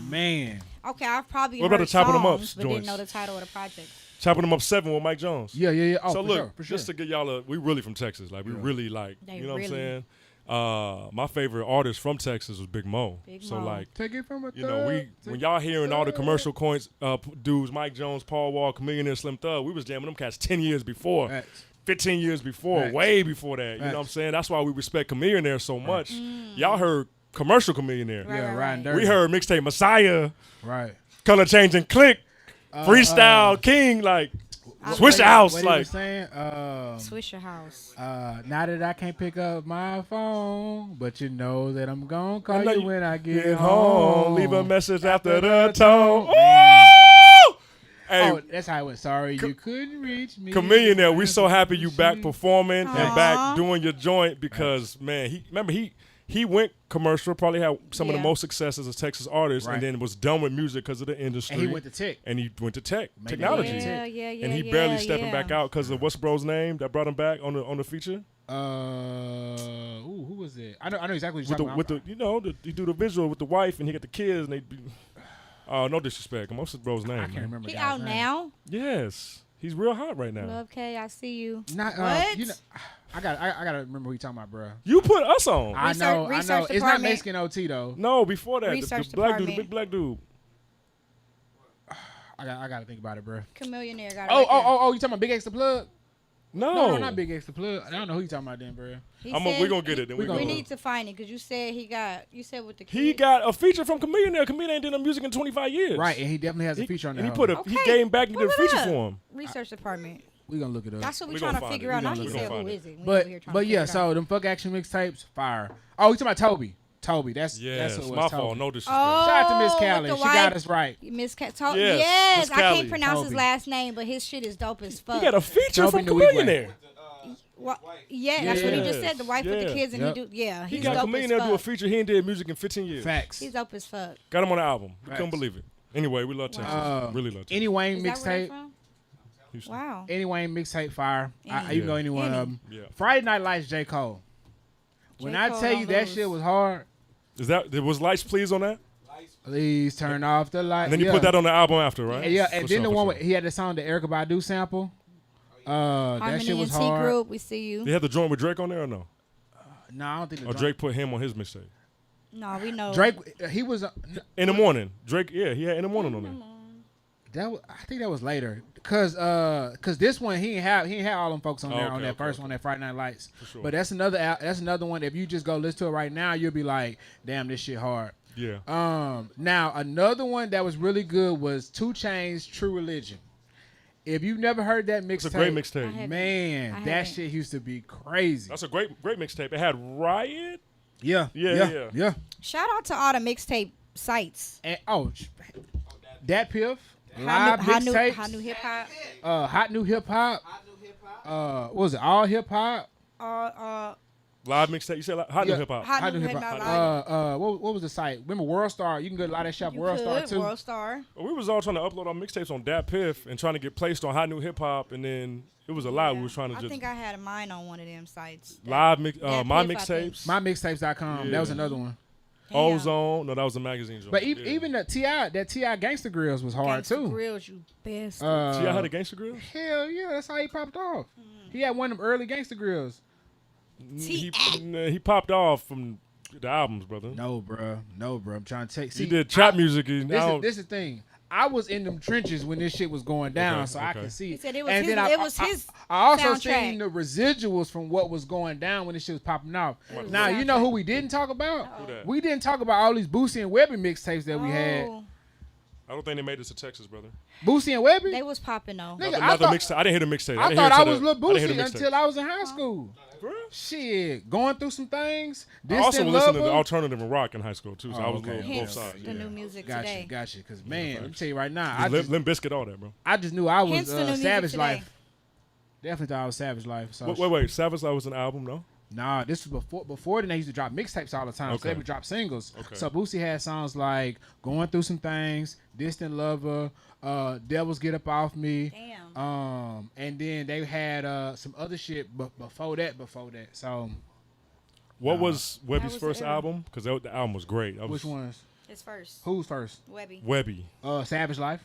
Man, Okay, I've probably What about heard the Chopping 'Em Up songs, but didn't joints? know the title of the project. Chopping Them Up 7 with Mike Jones. yeah. Oh, So for look, sure, for sure. just to get y'all we really from Texas. Like we really like, They you know what I'm really- saying? My favorite artist from Texas was Big Mo. Big so Mo. like, Take it from a you know, when y'all hearing all the commercial coins, dudes, Mike Jones, Paul Walker, Millionaire Slim Thug, we was jamming them cats 10 years before, Facts. 15 years before, Facts. way before that. You know what I'm Facts. saying? That's why we respect Chameleonaire so much. Y'all heard commercial Chameleonaire. Right, yeah, right, riding right. dirty. We heard mixtape Messiah, right. Color Changing Click, Freestyle King, like Swish the House, What he like was saying, Swisher House. now that I can't pick up my phone, but you know that I'm gonna I call know you you when I get get home. home. Leave a message after the tone. Ooh! Hey, Oh, that's how it went. Sorry, you couldn't reach me. Chameleonaire, we so happy you back performing and Aw. back doing your joint because man, he went commercial, probably had some of the Yeah. most success as a Texas artist, Right. and then was done with music because of the industry. And he went to tech. And he went to tech, Made technology, it. Yeah. and he barely stepping back out because of what's bro's name that brought him back on the feature Who was it? I know exactly what you're with the talking with about. the you know he do the visual with the wife and he got the kids and they be. No disrespect. What's bro's name? I can't man? remember. He the out guy's name. now? Yes, he's real hot right now. Love K, I see you. Not, What? You know, I gotta remember who you talking about, bro. You put us on. I know. Research It's not department. Mexican OT though. No, before that, the Research black dude, the department. big black dude. I gotta think about it, bro. Chameleonaire got it. Oh, right there. oh, you talking about Big X the Plug? No, No, not Big X the Plug. I don't know who you talking about then, bro. He We're said gonna get it. Then we we gonna- We gonna. need to find it because you said you said with the kids. He got a feature from Chameleonaire. Chameleonaire ain't done no music in 25 years. Right, and he definitely has a He, feature on and that. he put hoe. he gave back and did a pull it feature up. for him. Research department. We gonna look it up. That's what we're We trying gonna to find figure it. out. We Not gonna he look said it. who Find is it. We but over here trying to yeah, figure it out. so them Fuck Action mixtapes, fire. Oh, you talking about Toby? Toby, that's Yes, what it was. my Toby. fault. No disrespect. Oh, Shout out to Miss with Callie. the She wife. got us right. Miss Yes, yes, Miss I can't Callie. pronounce his Toby. last name, but his shit is dope as fuck. He got a feature Toby from Newigwe. Chameleonaire. Yeah, that's what he just Yes. said. The wife with the Yeah. kids, and Yep. he do. Yeah, He he's got dope as Chameleonaire do a fuck. feature. He ain't did music in 15 years. Facts. He's dope as fuck. Got him on the album. We couldn't Facts. believe it. Anyway, we love Texas. Really love Texas. Any Wayne Is that where they mixtape. from? Houston. Wow. Any Wayne mixtape, fire. Any. You can go any one Any. of them. Yeah. Friday Night Lights, J. Cole. When I Cole tell you don't that lose. shit was hard, There was Lights Please on that? please turn off the light. And then you put that on the album after, right? Yeah, and For then sure, the for one sure. with, he had the song the Erykah Badu sample. That Harmony shit was and T hard. Group, we see you. They had the joint with Drake on there or no? No, I don't think the Or Drake put him on his mixtape. No, we know. Drake, he was. In the morning. Drake, yeah, he had In the Morning on there. I think that was later, cause this one he ain't had all them folks on there on that first one, that Friday Night Lights. For sure. But that's another one. If you just go listen to it right now, you'll be like, damn, this shit hard. Yeah. Now another one that was really good was 2 Chainz, True Religion. If you've never heard that mixtape, It's a great mixtape. Man, that shit used to be crazy. That's a great mixtape. It had Riot. Yeah. Shout out to all the mixtape sites. And, Dat Piff, Hot live New mixtapes, Hip Hop. Hot New Hip Hop. What was it? All Hip Hop. Live mixtape. You said Hot New Hip Hop. Hot New Hip Hop. What was the site? Remember World Star? You can go to a lot of that shop. World Star too. World Star. We was all trying to upload our mixtapes on Dat Piff and trying to get placed on Hot New Hip Hop, and then it was a lot. We was trying to I just think I had mine on one of them sites. live Dat my Piff, I think. mixtapes. MyMixtapes.com. Yeah. That was another one. Ozone. No, that was a magazine joint. But Yeah. even the T.I. Gangsta Grills was hard Gangsta too. Grills, you best. T.I. had a Gangsta Grill? Hell yeah, that's how he popped off. He had one of them early Gangsta Grills. He popped off from the albums, brother. No, bro. I'm trying to take. He did trap music. This is the thing. I was in them trenches when this shit was going down, so I can see. He said it was and his, then it was his I also soundtrack. seen the residuals from what was going down when this shit was popping off. was Now, his you know soundtrack. who we didn't talk about? Who that? We didn't talk about all these Boosie and Webby mixtapes that we had. Oh, I don't think they made this to Texas, brother. Boosie and Webby? they was popping though. Nigga, Another mixtape. I didn't hear the mixtape. I didn't thought hear I it till was Lil I didn't hear Boosie the mixtape. until I was in high school. For real? Shit, going through some things. I also Distant listened to Lover. alternative and rock in high school too, so I was okay. on both Hence sides. the new music Gotcha. today. Because, man, let me tell you right now, Limp Bizkit, all that, bro. I just knew I was Hence the new music Savage today. Life. Definitely thought I was Savage Life. So Wait. Savage Life was an album, no? Nah, this was before then they used to drop mixtapes all the time. So Okay. they would drop singles. Okay. So Boosie had songs like Going Through Some Things, Distant Lover, Devils Get Up Off Me. Damn. And then they had some other shit before that. So What was Webby's was first the era. album? Because the album was great. That was which ones? His first. Who's first? Webby. Webby. Savage Life.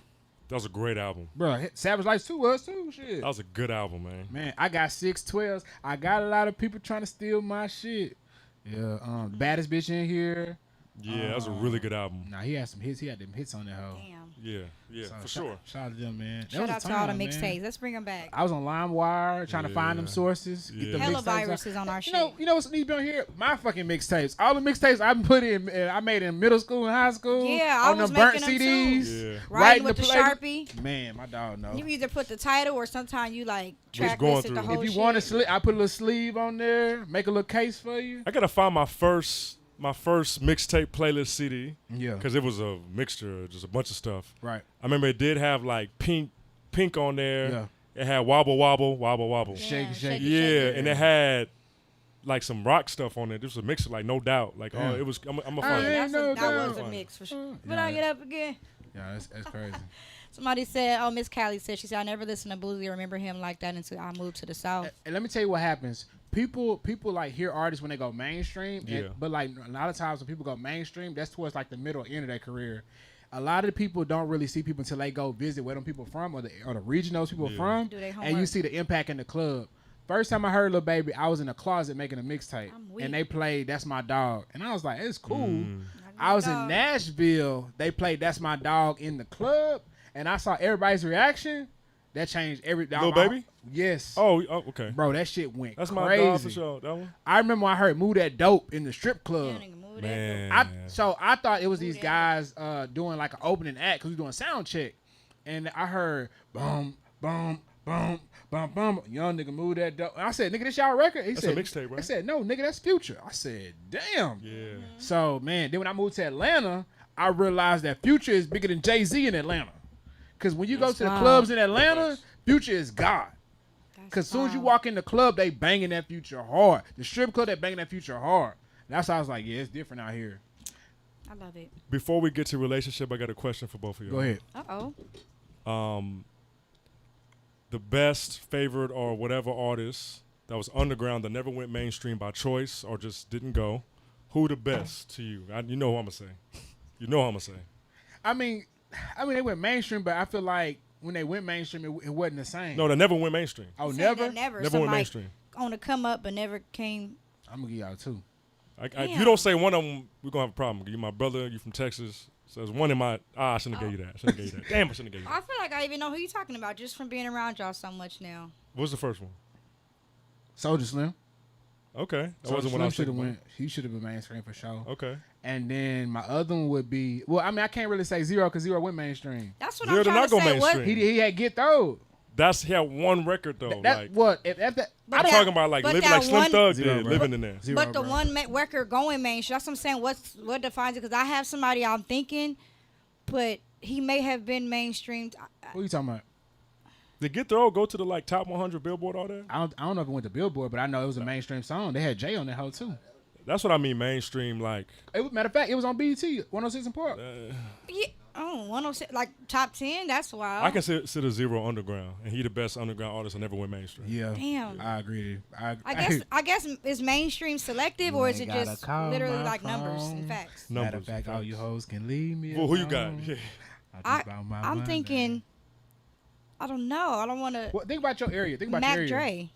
That was a great album. Bro, Savage Life 2 was too. Shit. That was a good album, man. Man, I got 612s. I got a lot of people trying to steal my shit. Yeah, baddest bitch in here. Yeah, that was a really good album. Nah, he had some hits. He had them hits on that hoe. Damn. Yeah, So for sure. Shout out to them, man. That Shout was a out to all the time, man. mixtapes. Let's bring them back. I was on LimeWire trying to find them Yeah. sources. Get the Hella mixtapes viruses out. on our You shit. know what's need to be on here? My fucking mixtapes. All the mixtapes I put in, I made in middle school and high school. Yeah, I on was them burnt making them too. CDs. Yeah. Writing with the the plate. Sharpie. Man, my dog knows. You either put the title or sometimes you like track going listed the through. whole If you shit. want to, I put a little sleeve on there. Make a little case for you. I gotta find my first mixtape playlist CD. Yeah. Because it was a mixture, just a bunch of stuff. Right. I remember it did have like pink on there. Yeah. It had wobble wobble. Shake it, shake it. Yeah, and it had like some rock stuff on it. This was a mixture, like no doubt. Like Yeah. it was. I'm gonna I find it. ain't no That was doubt. a mix for sure. Yeah. But I get up again. Yeah, that's crazy. Somebody said, oh, Miss Callie said, she said, I never listened to Boozy or remember him like that until I moved to the South. And let me tell you what happens. People like hear artists when they go mainstream, Yeah. but like a lot of times when people go mainstream, that's towards like the middle or end of their career. A lot of the people don't really see people until they go visit where them people from or the region those people Yeah. from, Do they and you homework. see the impact in the club. First time I heard Lil Baby, I was in a closet making a mixtape, I'm weak. and they played "That's My Dog," and I was like, "It's cool." Mm. I was in Dog. Nashville. They played "That's My Dog" in the club, and I saw everybody's reaction. That changed every. Lil Baby? Yes. Oh, okay. Bro, that shit went That's crazy. my dog for sure. That one. I remember when I heard "Move That Dope" in the strip club. Yeah, nigga, move that. Man. I thought it was these that guys doing like an opening act because we doing sound check, and I heard boom, boom, boom, boom, boom. Young nigga, move that dope. And I said, nigga, this y'all record? He That's said, a mixtape, right? I said, no, nigga, that's Future. I said, damn. Yeah. So man, then when I moved to Atlanta, I realized that Future is bigger than Jay-Z in Atlanta. Because when you go to the Wow. clubs in Atlanta, Future is God. That's Because as soon as you wild. walk in the club, they banging that Future hard. The strip club, they banging that Future hard. That's why I was like, yeah, it's different out here. I love it. Before we get to relationship, I got a question for both of you. Go ahead. Uh-oh. The best, favorite, or whatever artist that was underground that never went mainstream by choice or just didn't go, who the best to you? You know who I'm going to say. You know who I'm going to say. I mean, they went mainstream, but I feel like when they went mainstream, it wasn't the same. No, that never went mainstream. Oh, Saying never? that never. Never Some went like mainstream. on the come up, but never came. I'm going to give y'all two. If Damn. you don't say one of them, we're going to have a problem. You my brother, you from Texas. So there's one in my. I shouldn't have gave you that. Damn, I shouldn't have gave you I that. feel like I even know who you're talking about just from being around y'all so much now. What's the first one? Soldier Slim. Okay, that Soulja wasn't what I Slim was should have thinking went. He should have been mainstream for sure. about. Okay. And then my other one would be. Well, I mean, I can't really say Zero because Zero went mainstream. That's what Zero I'm did trying not to go say. What? mainstream. He had Get Throw. He had one record though. That like what? If that, But I'm that- talking about like but living that like Slim one- Thug Zero, did, bro. living in there. Zero, But the bro. one record going mainstream, that's what I'm saying. What defines it? Because I have somebody I'm thinking, but he may have been mainstreamed. What are you talking about? Did Get Throw go to the like top 100 Billboard all that? I don't know if it went to Billboard, but I know it was a mainstream song. They had Jay on that hoe too. That's what I mean, mainstream. Like Matter of fact, it was on BET 106 and Park. Yeah, 106, like top 10. That's wild. I consider Zero underground, and he the best underground artist that never went mainstream. Yeah, Damn. I agree. I guess is mainstream selective or is it ain't just gotta call literally my like numbers phone. and facts? Numbers, Matter of fact, facts. all you hoes can leave me. Well, who you got? alone. Yeah. I just bout my I'm money. thinking. I don't know. I don't want to. Well, think about your area. Think about Mac your area. Dre.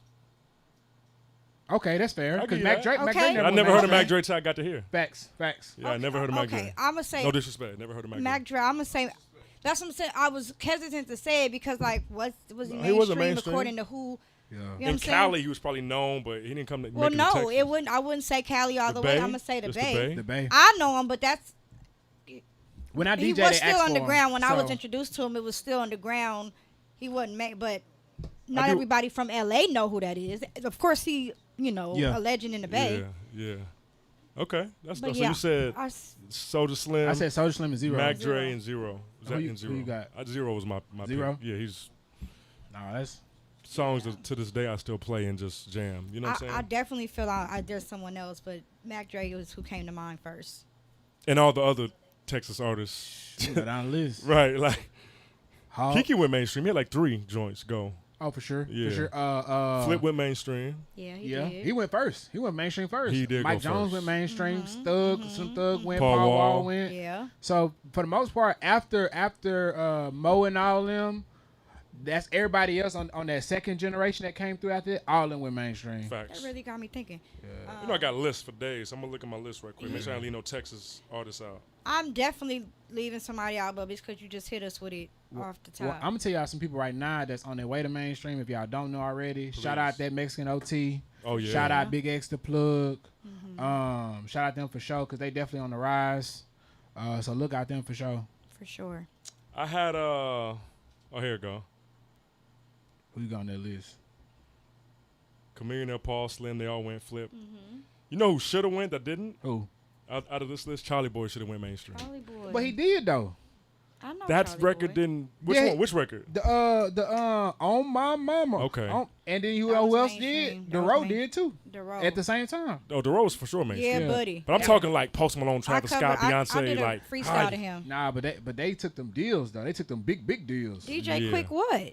Okay, that's fair. I'll Because give you Mac that. Drake, Mac Okay. Drake I went never heard of mainstream. Mac Dre till I got to hear. Facts. Yeah, I never heard of Mac Okay, Dre. I'm gonna say No disrespect, never heard of Mac Dre. Mac Dre. I'm gonna say. That's what I'm saying. I was hesitant to say it because like, what was he No, he mainstream, wasn't mainstream. according to who? Yeah. You know what In I'm saying? Cali, he was probably known, but he didn't come to Well, make it to no, Texas. it wouldn't. I wouldn't say Cali all the way. Bay? I'm gonna say the Just Bay. The Bay. I know him, but that's When I he DJ, was they asked still for underground. him. When I was So, introduced to him, it was still underground. He wasn't made, but not do- everybody from LA know who that is. Of course, he, Yeah. a legend in the Bay. Yeah. Okay, that's But so yeah, you said I s- Soulja Slim, I said Soldier Slim and Zero. Mac Zero. Dre, and Zero. Was that Who you- in Zero? who you got? Zero was my Zero? pick. Yeah, he's Nah, that's songs that to this day I still play and just jam. You know what I'm I saying? definitely feel there's someone else, but Mac Dre was who came to mind first. And all the other Texas artists, go down the list. right? Like Hall- Kiki went mainstream. He had like 3 joints go. Oh, for sure. Yeah. For sure. Flip went mainstream. Yeah, he Yeah, did. he went first. He went mainstream first. He did Mike go Jones first. went mainstream. Mm-hmm. Some Thug went. Paul Paul Wall. Wall went. Yeah. So for the most part, after Mo and all them, that's everybody else on that second generation that came through after that. All of them went mainstream. Facts. That really got me thinking. You know, I got a list for days. I'm gonna look at my list right quick. Make sure I don't leave no Texas artists out. I'm definitely leaving somebody out, but it's because you just hit us with it off the top. Well, I'm gonna tell y'all some people right now that's on their way to mainstream. If y'all don't know already, shout out that Mexican OT. Oh yeah. Shout out Big X the Plug. Mm-hmm. Shout out them for sure because they definitely on the rise. So look out them for sure. For sure. I had oh here we go. Who you got on that list? Chameleon, Paul, Slim, they all went Flip. Mm-hmm. You know who should have went that didn't? Who? Out of this list, Charlie Boy should have went mainstream. Charlie Boy. But he did though. I know That Charlie record Boy. didn't. Which Yeah. one? Which record? The On My Mama. Okay. And then That who was else mainstream. did? That The was Road main- did too. The Road. At the same time. Oh, the Rose for sure mainstream. Yeah, Yeah. buddy. But I'm talking like Post Malone, Travis Scott, I Beyonce, did a like freestyle hi- to him. Nah, but they took them deals though. They took them big deals. DJ Yeah. Quick, what?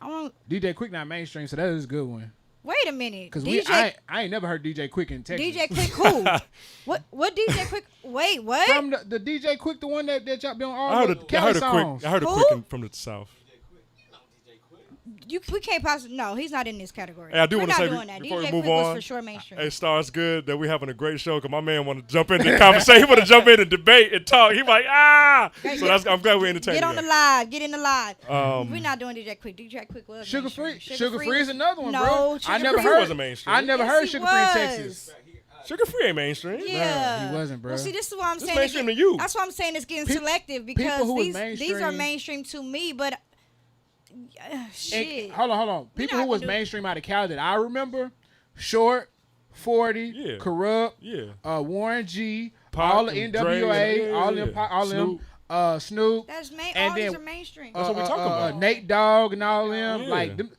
I don't. DJ Quick not mainstream, so that is a good one. Wait a minute. Cause DJ I ain't never heard DJ Quick in Texas. DJ Quick who? What DJ Quick? Wait, what? From the DJ Quick, the one that y'all be on all I heard the a Cali quick. songs. I heard a Who? quick from the South. We can't possibly. No, he's not in this category. Hey, I do We're want to not say doing that. before DJ we move Quick was on. for sure mainstream. Hey, Star, it's good that we having a great show because my man want to jump into the conversation. He want to jump in and debate and talk. He like So I'm glad we entertained. Get on the live. Get in the live. Um, We're not doing DJ Quick. DJ Quick was Sugar mainstream. Free. Sugar Free is another one, no, bro. Sugar I never Free heard. wasn't mainstream. I never Yes, heard he Sugar Free in was. Texas. Sugar Free ain't mainstream. Yeah, he wasn't, bro. Well, see, this is what I'm It's saying. mainstream to you. That's why I'm saying it's getting Pe- selective people because who was these are mainstream- mainstream to me, but shit. And, hold on. People not who was gonna do- mainstream out of Cali that I remember: Short, 40, Yeah. Corrupt, Yeah. Warren G, Pac all the and NWA, Dre, all yeah. them, all Snoop. them, Snoop, That's and all these then- are mainstream. That's what we talking about. Nate Dogg and all them, Yeah. like them.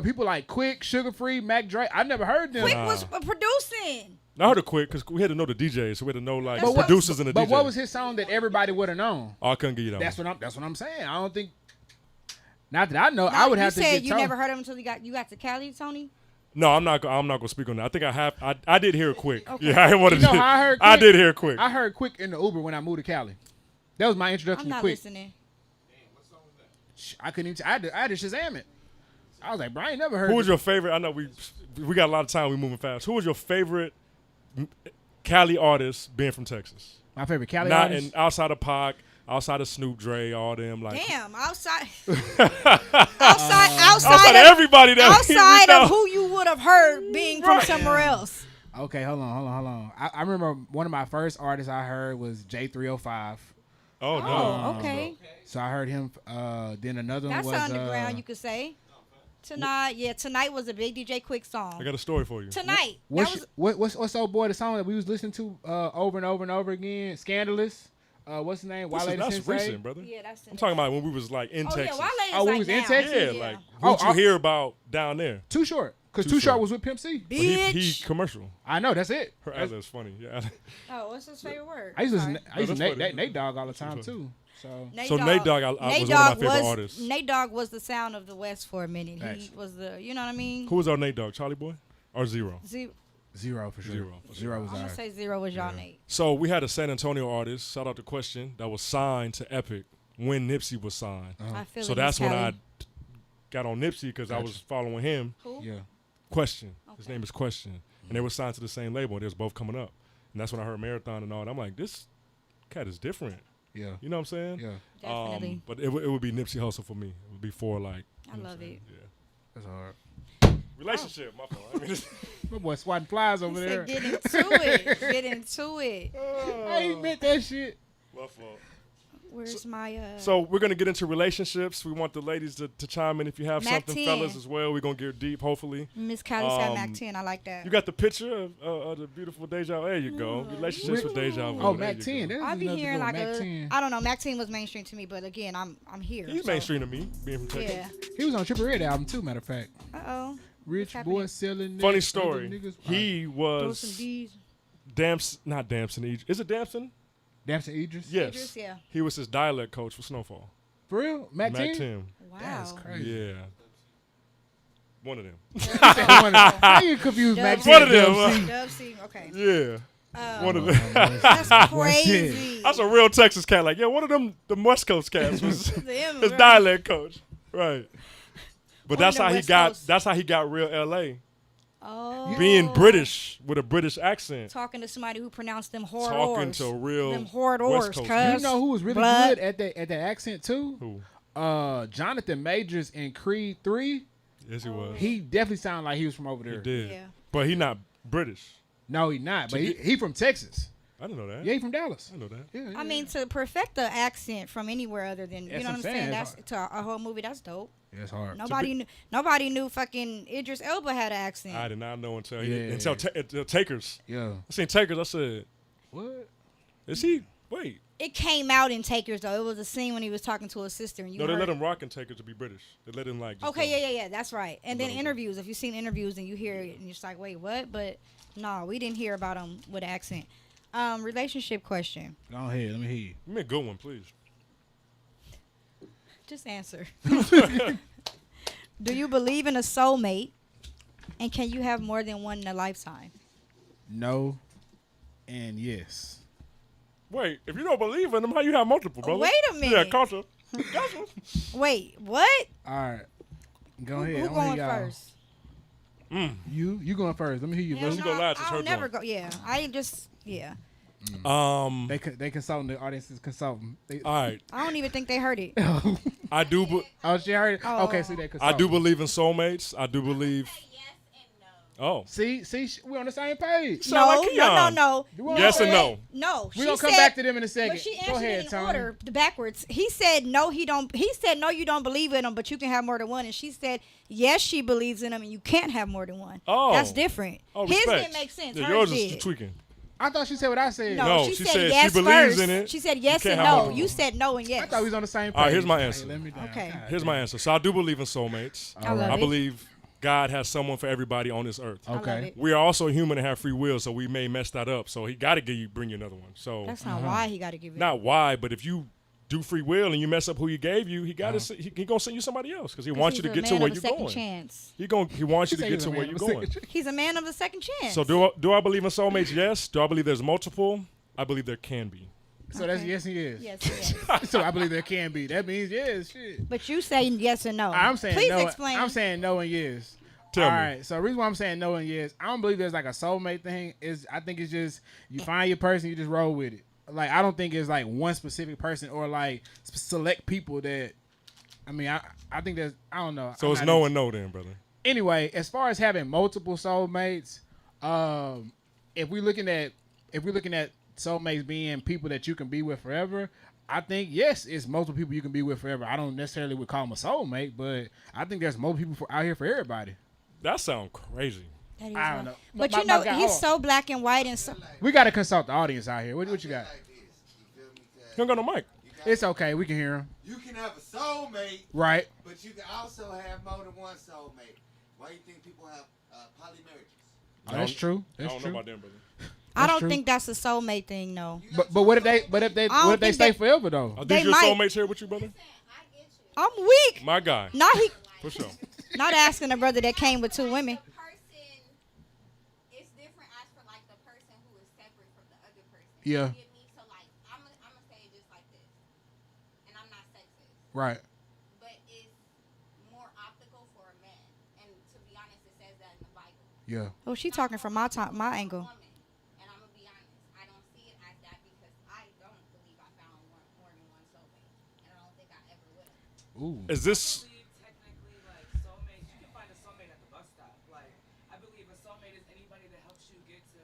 People like Quick, Sugar Free, Mac Dre. I never heard them. Quick was producing. I heard it quick because we had to know the DJs, so we had to know like But the what- producers and the But DJs. what was his song that everybody would have known? Oh, I couldn't give you that That's one. what I'm saying. I don't think. Not that I know. I would you have to said get you told. never heard of him until you got to Cali, Tony. No, I'm not gonna speak on that. I think I have. I did hear it quick. Okay. Yeah, I didn't want to. You know how I heard I Quick? did hear it quick. I heard Quick in the Uber when I moved to Cali. That was my introduction I'm to not Quick. listening. I couldn't even. I had to Shazam it. I was like, bro, I ain't never heard. Who was this. your favorite? I know we got a lot of time. We moving fast. Who was your favorite Cali artist being from Texas? My favorite Cali Not artist. and outside of Pac, outside of Snoop, Dre, all them like. Damn, outside Outside of everybody that outside we know. of who you would have heard being from somewhere else. Okay, hold on. I remember one of my first artists I heard was J305. Oh no. Oh, okay. So I heard him. Then another That's one was underground, you could say. Tonight was a big DJ Quick song. I got a story for you. Tonight. What's old boy the song that we was listening to over and over and over again? Scandalous. What's his name? That's recent, brother. Yeah, that's. I'm talking about when we was like in Oh Texas. yeah, Wale is Oh, we like was in now. Texas? Yeah, like what you hear about down there. Too Short. Because Too Too Short Short. was with Pimp C. But Bitch. he commercial. I know, that's it. Her that's funny. Yeah. Oh, what's his favorite word? I used to Sorry. listen to that's funny. Nate Dogg all the time too. So So Nate Dogg, I was one of my favorite artists. Nate Dogg was the sound of the West for a minute. Facts. He was the, you know what I mean? Who was our Nate Dogg? Charlie Boy or Zero? Zero for sure. Zero was I'm gonna alright. say Zero was y'all Nate. So we had a San Antonio artist. Shout out to Question that was signed to Epic when Nipsey was signed. I feel So it, that's Miss when Kelly. I got on Nipsey because I was following him. Who? Yeah. Question. His Okay. name is Question, and they were signed to the same label. They was both coming up, and that's when I heard Marathon and all. And I'm like, this cat is different. Yeah. You know what I'm saying? Yeah. Definitely. But it would be Nipsey Hussle for me. It would be for like. I love it. Yeah. That's hard. Relationship, my fault. I mean, My boy swatting flies He over said, there. get into it. Get into it. I ain't meant that shit. my fault. Where's my So we're gonna get into relationships. We want the ladies to chime in if you have Mac something, 10. fellas, as well. We're gonna get deep, hopefully. Miss Callie said Mac 10. I like that. You got the picture of the beautiful Deja. There you go. Relationships with Deja. Oh, There Mac you 10. go. That's I be another hearing good like Mac 10. I don't know. Mac 10 was mainstream to me, but again, I'm here. He's so- mainstream to me, being from Texas. Yeah. He was on Triple Red album too, matter of fact. Oh. Rich happening? boy selling. Funny that, story. other niggas- He Throw some was D's. Not Damson. Is it Damson? Damson Idris. Yes. Idris, yeah. He was his dialect coach for Snowfall. For real? Mac 10? 10. Wow. That's crazy. Yeah. One of them. How you confuse Mac 10? One of them. Dub C? Dub C. Okay. Yeah. One of them. That's crazy. That's a real Texas cat. Like, yeah, one of them, the West Coast cats was The M, his right. dialect coach. Right. But One that's of the how he West got. Coast. That's how he got real LA. Oh. Being British with a British accent. Talking to somebody who pronounced them hard Talking ors. to real them hard West ors, Coast. cuz. You know who was really Blood. good at that accent too? Who? Jonathan Majors in Creed 3. Yes, he was. He definitely sounded like he was from over there. He did. Yeah. But he not British. No, he not. But he from Texas. I didn't know that. Yeah, he from Dallas. I know that. Yeah, I mean, to perfect the accent from anywhere other than, That's you know what I'm what I'm saying? saying. That's to a whole movie. That's dope. yeah, it's hard. Nobody knew fucking Idris Elba had an accent. I did not know until Yeah. until Takers. Yeah. I seen Takers. I said, What? "Is he? Wait, It came out in Takers though. It was a scene when he was talking to his sister, and you no, they heard let him rock in Takers to be British. They let him like." Just Okay, yeah, that's right. And then Little bit. interviews. If you've seen interviews and you hear it, and you're just like, wait, what? But no, we didn't hear about him with an accent. Relationship question. Go ahead. Let me hear you. Give me a good one, please. Just answer. Do you believe in a soulmate? And can you have more than one in a lifetime? No and yes. Wait, if you don't believe in them, how you have multiple, brother? Wait a Yeah, minute. culture. Wait, what? All right. Go ahead. Who I wanna going hear y'all. first? You going first. Let me hear you, Hell Lou. you go last, it's her I'll never joint. go. Yeah, I just, yeah. They consulting, the audience is consulting. All right, I don't even think they heard it. I do. Oh, she heard it? Oh. Okay, see, they I consulting. do believe in soulmates. I do believe. Oh, See, we on the same page. Sound like Keon. No. You want Yes to or say- no? No, We're going to come back to them in a second. But she Go answered ahead, it in Tony. order, the backwards. He said no, he don't. He said no, you don't believe in them, but you can have more than one. And she said yes, she believes in them, and you can't have more than one. Oh. That's different. Oh, His respect. didn't make sense. Yeah, Hers yours did. is tweaking. I thought she said what I said. No, No, she she said said she yes believes first. in it. She said You yes can't and have no. more. You said no and yes. I thought we was on the same page. All right, here's my Hey, answer. let me down. Okay. God Here's damn. my answer. So I do believe in soulmates. I love I it. believe God has someone for everybody on this earth. I love Okay. it. We are also human and have free will, so we may mess that up. So he got to bring you another one. So That's not why he got to give it. not why, but if you do free will and you mess up who he gave you, he got to he gonna send you somebody else because he wants you to get to where you're going. Chance. He wants you to He get said to he where was you're a man of a going. second He's a man of the second chance. So do I believe in soulmates? Yes. Do I believe there's multiple? I believe there can be. So that's Okay. yes and yes. Yes. So I believe there can be. That means yes. Shit. But you say yes and no. I'm saying Please no. explain. I'm saying no and yes. Tell All me. right. So the reason why I'm saying no and yes, I don't believe there's like a soulmate thing. I think it's just you find your person, you just roll with it. like I don't think it's like one specific person or like select people that. I mean, I think that's I don't know. So it's no and no then, brother. Anyway, as far as having multiple soulmates, if we're looking at soulmates being people that you can be with forever, I think yes, it's multiple people you can be with forever. I don't necessarily would call them a soulmate, but I think there's multiple people out here for everybody. That sounds crazy. That is I don't wild. know. But My- you know, my guy- he's hold so black and white and so. We got to consult the audience out here. What you got? He don't got no mic. It's okay. We can hear him. You can have a soulmate, Right. but you can also have more than one soulmate. Why do you think people have polymarriages? Oh, that's true. I That's don't true. know about them, brother. I don't true. think that's a soulmate thing, no. But what if they don't what if they think stay that- forever though? Are They these your might. soulmates here with you, brother? I'm weak. My guy. Not he. For sure. Not asking a brother that came with 2 women. The person, it's different as for like the person who is separate from the other person. Yeah. You get me? So like, I'm gonna say it just like this, and I'm not sexist, Right. but it's more optical for a man. And to be honest, it says that in the Bible. Yeah. Oh, she talking from my angle. Woman, and I'm gonna be honest, I don't see it as that because I don't believe I found more than one soulmate, and I don't think I ever will. Ooh. Is this Technically, like soulmates, you can find a soulmate at the bus stop. Like, I believe a soulmate is anybody that helps you get to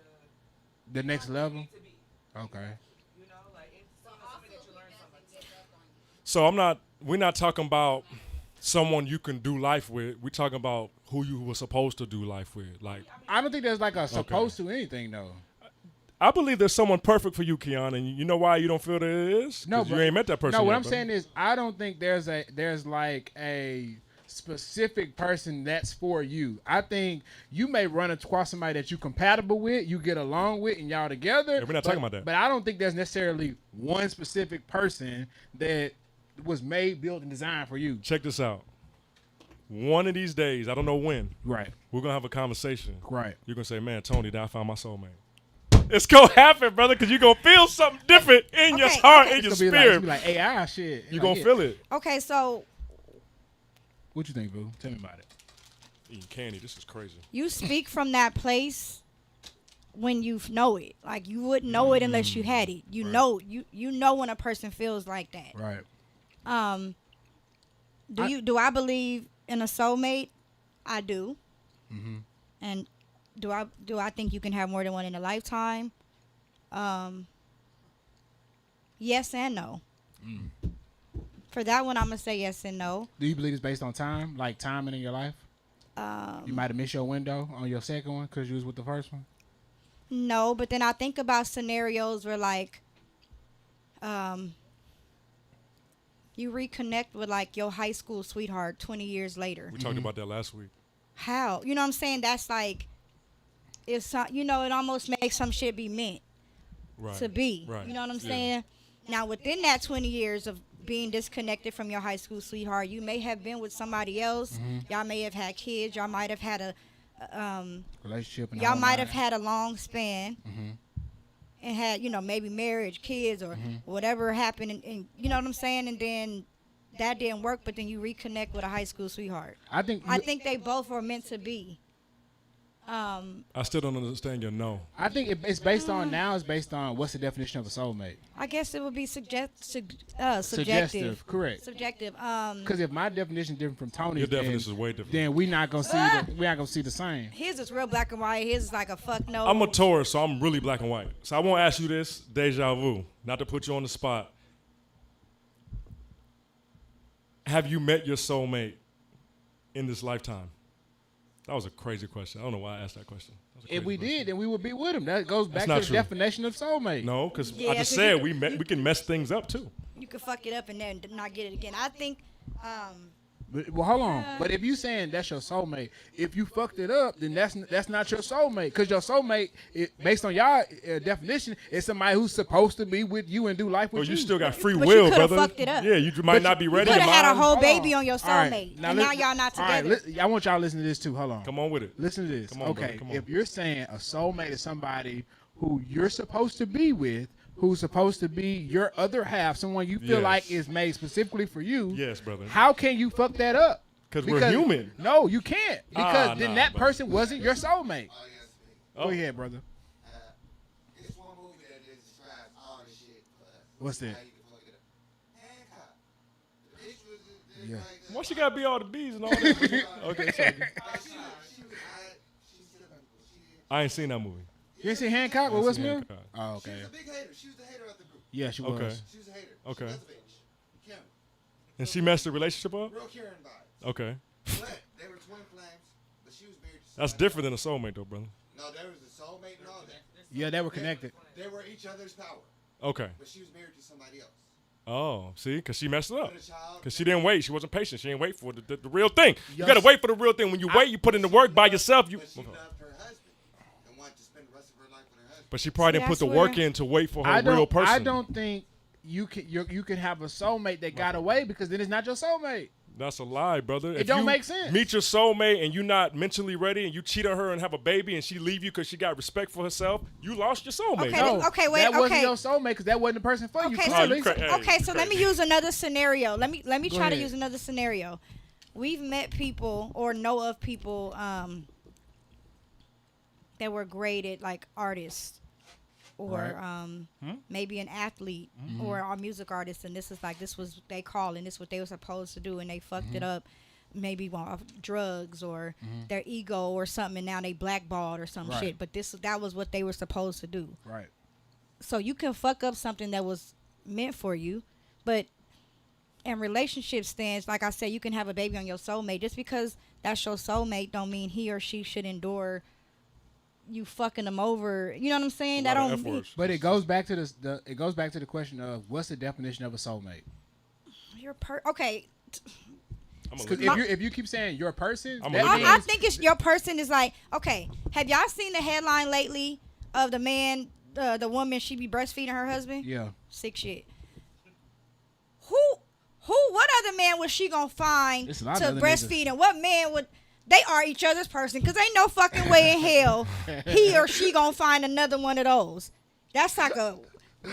The next where you level. need to be. Okay. You know, like it's So somebody also, that you learn who something. doesn't give up on you. so we're not talking about someone you can do life with. We're talking about who you were supposed to do life with. Like I don't think there's like a supposed to anything though. I believe there's someone perfect for you, Keon, and you know why you don't feel there is? 'Cause you but- ain't met that person. No, what yet, I'm brother. saying is I don't think there's like a specific person that's for you. I think you may run across somebody that you compatible with, you get along with, and y'all together. Yeah, we're not talking about that. But I don't think there's necessarily one specific person that was made, built, and designed for you. Check this out. One of these days, I don't know when, Right. we're gonna have a conversation. Right. You're gonna say, "Man, Tony, I found my soulmate." It's gonna happen, brother, because you're gonna feel something different in your Okay, heart, okay. in your It's gonna spirit. be like AI shit. You're gonna feel it. Okay, so What you think, boo? Tell me about it. Eating candy, this is crazy. you speak from that place when you know it. Like you wouldn't know it unless you had it. You know you know when a person feels like that. Right. Do I believe in a soulmate? I do. Mm-hmm. And do I think you can have more than one in a lifetime? Yes and no. For that one, I'm gonna say yes and no. Do you believe it's based on time, like timing in your life? You might have missed your window on your second one because you was with the first one. No, but then I think about scenarios where like, you reconnect with like your high school sweetheart 20 years later. We talked about that last week. How? You know what I'm saying? That's like, it's it almost makes some shit be meant Right. to be. Right. You know what I'm Yeah. saying? Now within that 20 years of being disconnected from your high school sweetheart, you may have been with somebody else. Mm-hmm. Y'all may have had kids. Y'all might have had a Relationship. And y'all all might have that. had a long span Mm-hmm. and had maybe marriage, kids, or whatever happened, and you know what I'm saying, and then that didn't work, but then you reconnect with a high school sweetheart. I think. I think they both were meant to be. I still don't understand your no. I think it's based on now. It's based on what's the definition of a soulmate. I guess it would be subjective. Correct. Subjective. Because if my definition is different from Tony's, Your definition is way different. then we not gonna see the same. His is real black and white. His is like a fuck no. I'm a Taurus, so I'm really black and white. So I won't ask you this, deja vu, not to put you on the spot. Have you met your soulmate in this lifetime? That was a crazy question. I don't know why I asked that question. That was a If crazy we question. did, then we would be with him. That goes back to not the true. definition of soulmate. No, because Yeah, I just 'cause said you- we can mess things up too. You could fuck it up and then not get it again. I think. Well, hold on. But if you saying that's your soulmate, if you fucked it up, then that's not your soulmate. Because your soulmate, based on y'all definition, is somebody who's supposed to be with you and do life with Well, you. you still got free But you will, coulda brother. fucked it up. Yeah, you might not be ready. You could have to had a mind. whole Hold baby on. on your All right, soulmate, now and let- now y'all not all right, together. I want y'all to listen to this too. Hold on. Come on with it. Listen to this. Come on, okay, brother, come on. if you're saying a soulmate is somebody who you're supposed to be with, who's supposed to be your other half, someone you feel Yes. like is made specifically for you, Yes, brother. how can you fuck that up? 'Cause we're human. No, you can't. Because then nah, that brother. person wasn't your soulmate. Oh. Go ahead, brother. It's one movie that just describes all the shit. What's that? How you can fuck it up. Hancock. The issue is Yeah. Why she gotta be all the bees and all that? Okay, sorry. I ain't seen that movie. You ain't seen Hancock with Will seen Smith? Hancock. Oh, She okay. was a big hater. She was the hater of the group. Yeah, she Okay. was. She was a hater. Okay. She was a bitch. Karen. And she messed the relationship up? Real Karen vibes. Okay. But they were twin flames, but she was married to That's somebody different than a soulmate, though, brother. else. No, there was a soulmate and all that. Yeah, they were connected. They were each other's power, Okay. but she was married to somebody else. Oh, see? Because she messed it up. With a child. Because she didn't wait. She wasn't patient. She didn't wait for the real thing. You Yes. got to wait for the real thing. When you wait, you put in the work by yourself. But she loved her husband and wanted to spend the rest of her life with her husband. But she probably See, didn't put the that's work where- in to wait for her I real person. I don't think you can have a soulmate that got away because then it's not your soulmate. That's a lie, brother. It If don't you make sense. Meet your soulmate and you're not mentally ready and you cheat on her and have a baby and she leave you because she got respect for herself, you lost your soulmate. Okay, No. okay, wait, that wasn't okay. your soulmate because that wasn't the person for you. Okay, so- Oh, you Clearly. cra- hey, Okay, you so let me crazy. use another scenario. Let me Go try to ahead. use another scenario. We've met people or know of people that were graded like artists or Right. maybe an athlete or a music artist, and this was they call and this is what they were supposed to do, and they fucked it up. Maybe off drugs or their ego or something, and now they blackballed or some Right. shit. But that was what they were supposed to do. Right. So you can fuck up something that was meant for you, but in relationship stance, like I said, you can have a baby on your soulmate. Just because that's your soulmate don't mean he or she should endure you fucking them over. You know what I'm saying? A lot That of don't F mean words. But it goes back to it goes back to the question of what's the definition of a soulmate? you're okay. I'm gonna Because look it up. if you keep saying you're a person, I'm that gonna means I think it's your person is like, okay, have y'all seen the headline lately of the man, the woman, she be breastfeeding her husband? yeah. Sick shit. What other man was she gonna find There's to a lot of other breastfeed? And what man would? They are each other's person, because ain't no fucking way in hell he or she gonna find another one of those. That's like a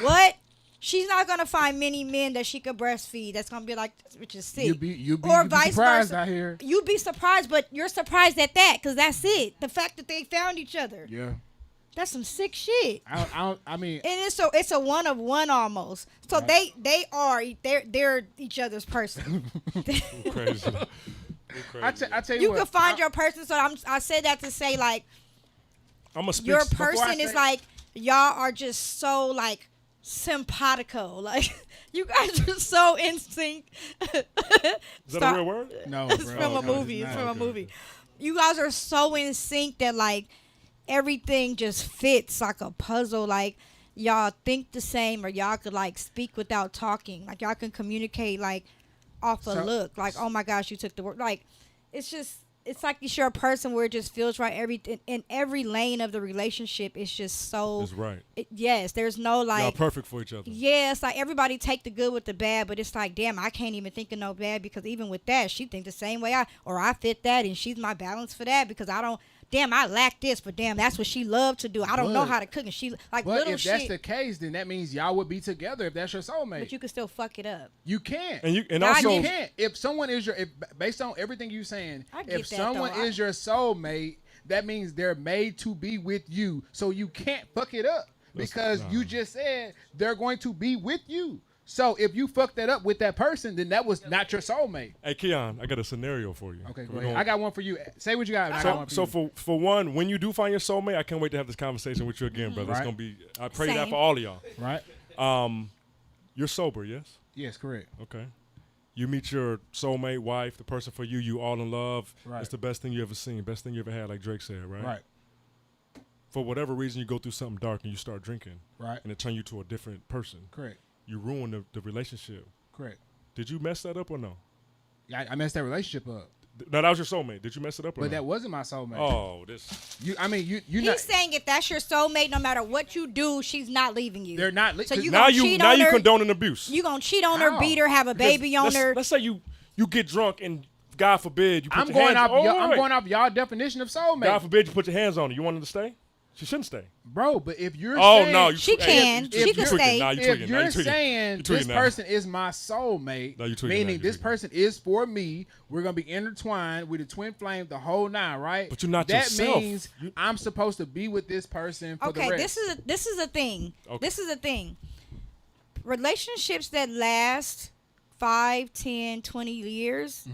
what? She's not gonna find many men that she could breastfeed. That's gonna be like, which is sick. You'd be or vice vice surprised versa. out here. You'd be surprised, but you're surprised at that, because that's it. The fact that they found each other. Yeah. That's some sick shit. I mean, And it's a one of one almost. So Right. they're each other's person. Crazy. You're crazy. I tell you You what. can find your person. So I say that to say like I'm gonna speak. your before I person is say- like y'all are just so like simpatico. Like you guys are so in sync. Is that a real word? No, It's bro. from a No, movie. It's not. from a movie. You guys are so in sync that like everything just fits like a puzzle. Like y'all think the same, or y'all could like speak without talking. Like y'all can communicate like off a So- look. Like, oh my gosh, you took the word. Like it's like you're a person where it just feels right. In every lane of the relationship, it's just so. That's right. Yes, there's no Y'all like. perfect for each other. Yeah, it's like everybody take the good with the bad, but it's like, damn, I can't even think of no bad, because even with that, she think the same way I fit that, and she's my balance for that, because I don't. Damn, I lack this, but damn, that's what she loved to do. I don't know But- how to cook, and she like But little if that's shit. the case, then that means y'all would be together if that's your soulmate. But you can still fuck it up. You can't. And I also You can't. If someone is based on everything you're saying, I get if that, someone though. is your soulmate, that means they're made to be with you. So you can't fuck it up because you just said they're going to be with you. So if you fuck that up with that person, then that was not your soulmate. Hey, Keon, I got a scenario for you. Okay, go We're ahead. gonna- I got one for you. Say what you got. And I got one for So you. for one, when you do find your soulmate, I can't wait to have this conversation with you again, brother. It's Right. gonna be. I pray that Same. for all of y'all. Right? You're sober, yes? Yes, correct. Okay. You meet your soulmate, wife, the person for you. You all in love. Right. It's the best thing you ever seen, best thing you ever had, like Drake said, right? Right. For whatever reason, you go through something dark and you start drinking, Right. and it turn you to a different person. Correct. You ruin the relationship. Correct. Did you mess that up or no? Yeah, I messed that relationship up, No, that was your soulmate. Did you mess it up or but no? that wasn't my soulmate. Oh, this. You He's not. saying if that's your soulmate, no matter what you do, she's not leaving you. They're not. So you Now gonna you cheat now on you her? condoning abuse. You gonna cheat on her, How? beat her, have a baby on her? Let's say you get drunk and God forbid you put I'm your going hands. off. Oh, I'm wait. going off y'all definition of soulmate, God forbid you put your hands on her. You want her to stay? She shouldn't stay. bro. But if you're Oh saying, no, you She can. Hey, She can tweaking. stay. Nah, you if tweaking. Nah, you're you tweaking. saying You tweaking this now. person is my soulmate, No, you tweaking now, meaning you this tweaking. person is for me, we're gonna be intertwined with the twin flame, the whole nine, right? But you're not that yourself. means I'm supposed to be with this person for the Okay, rest. this is a thing. Okay. This is a thing. relationships that last 5, 10, 20 years,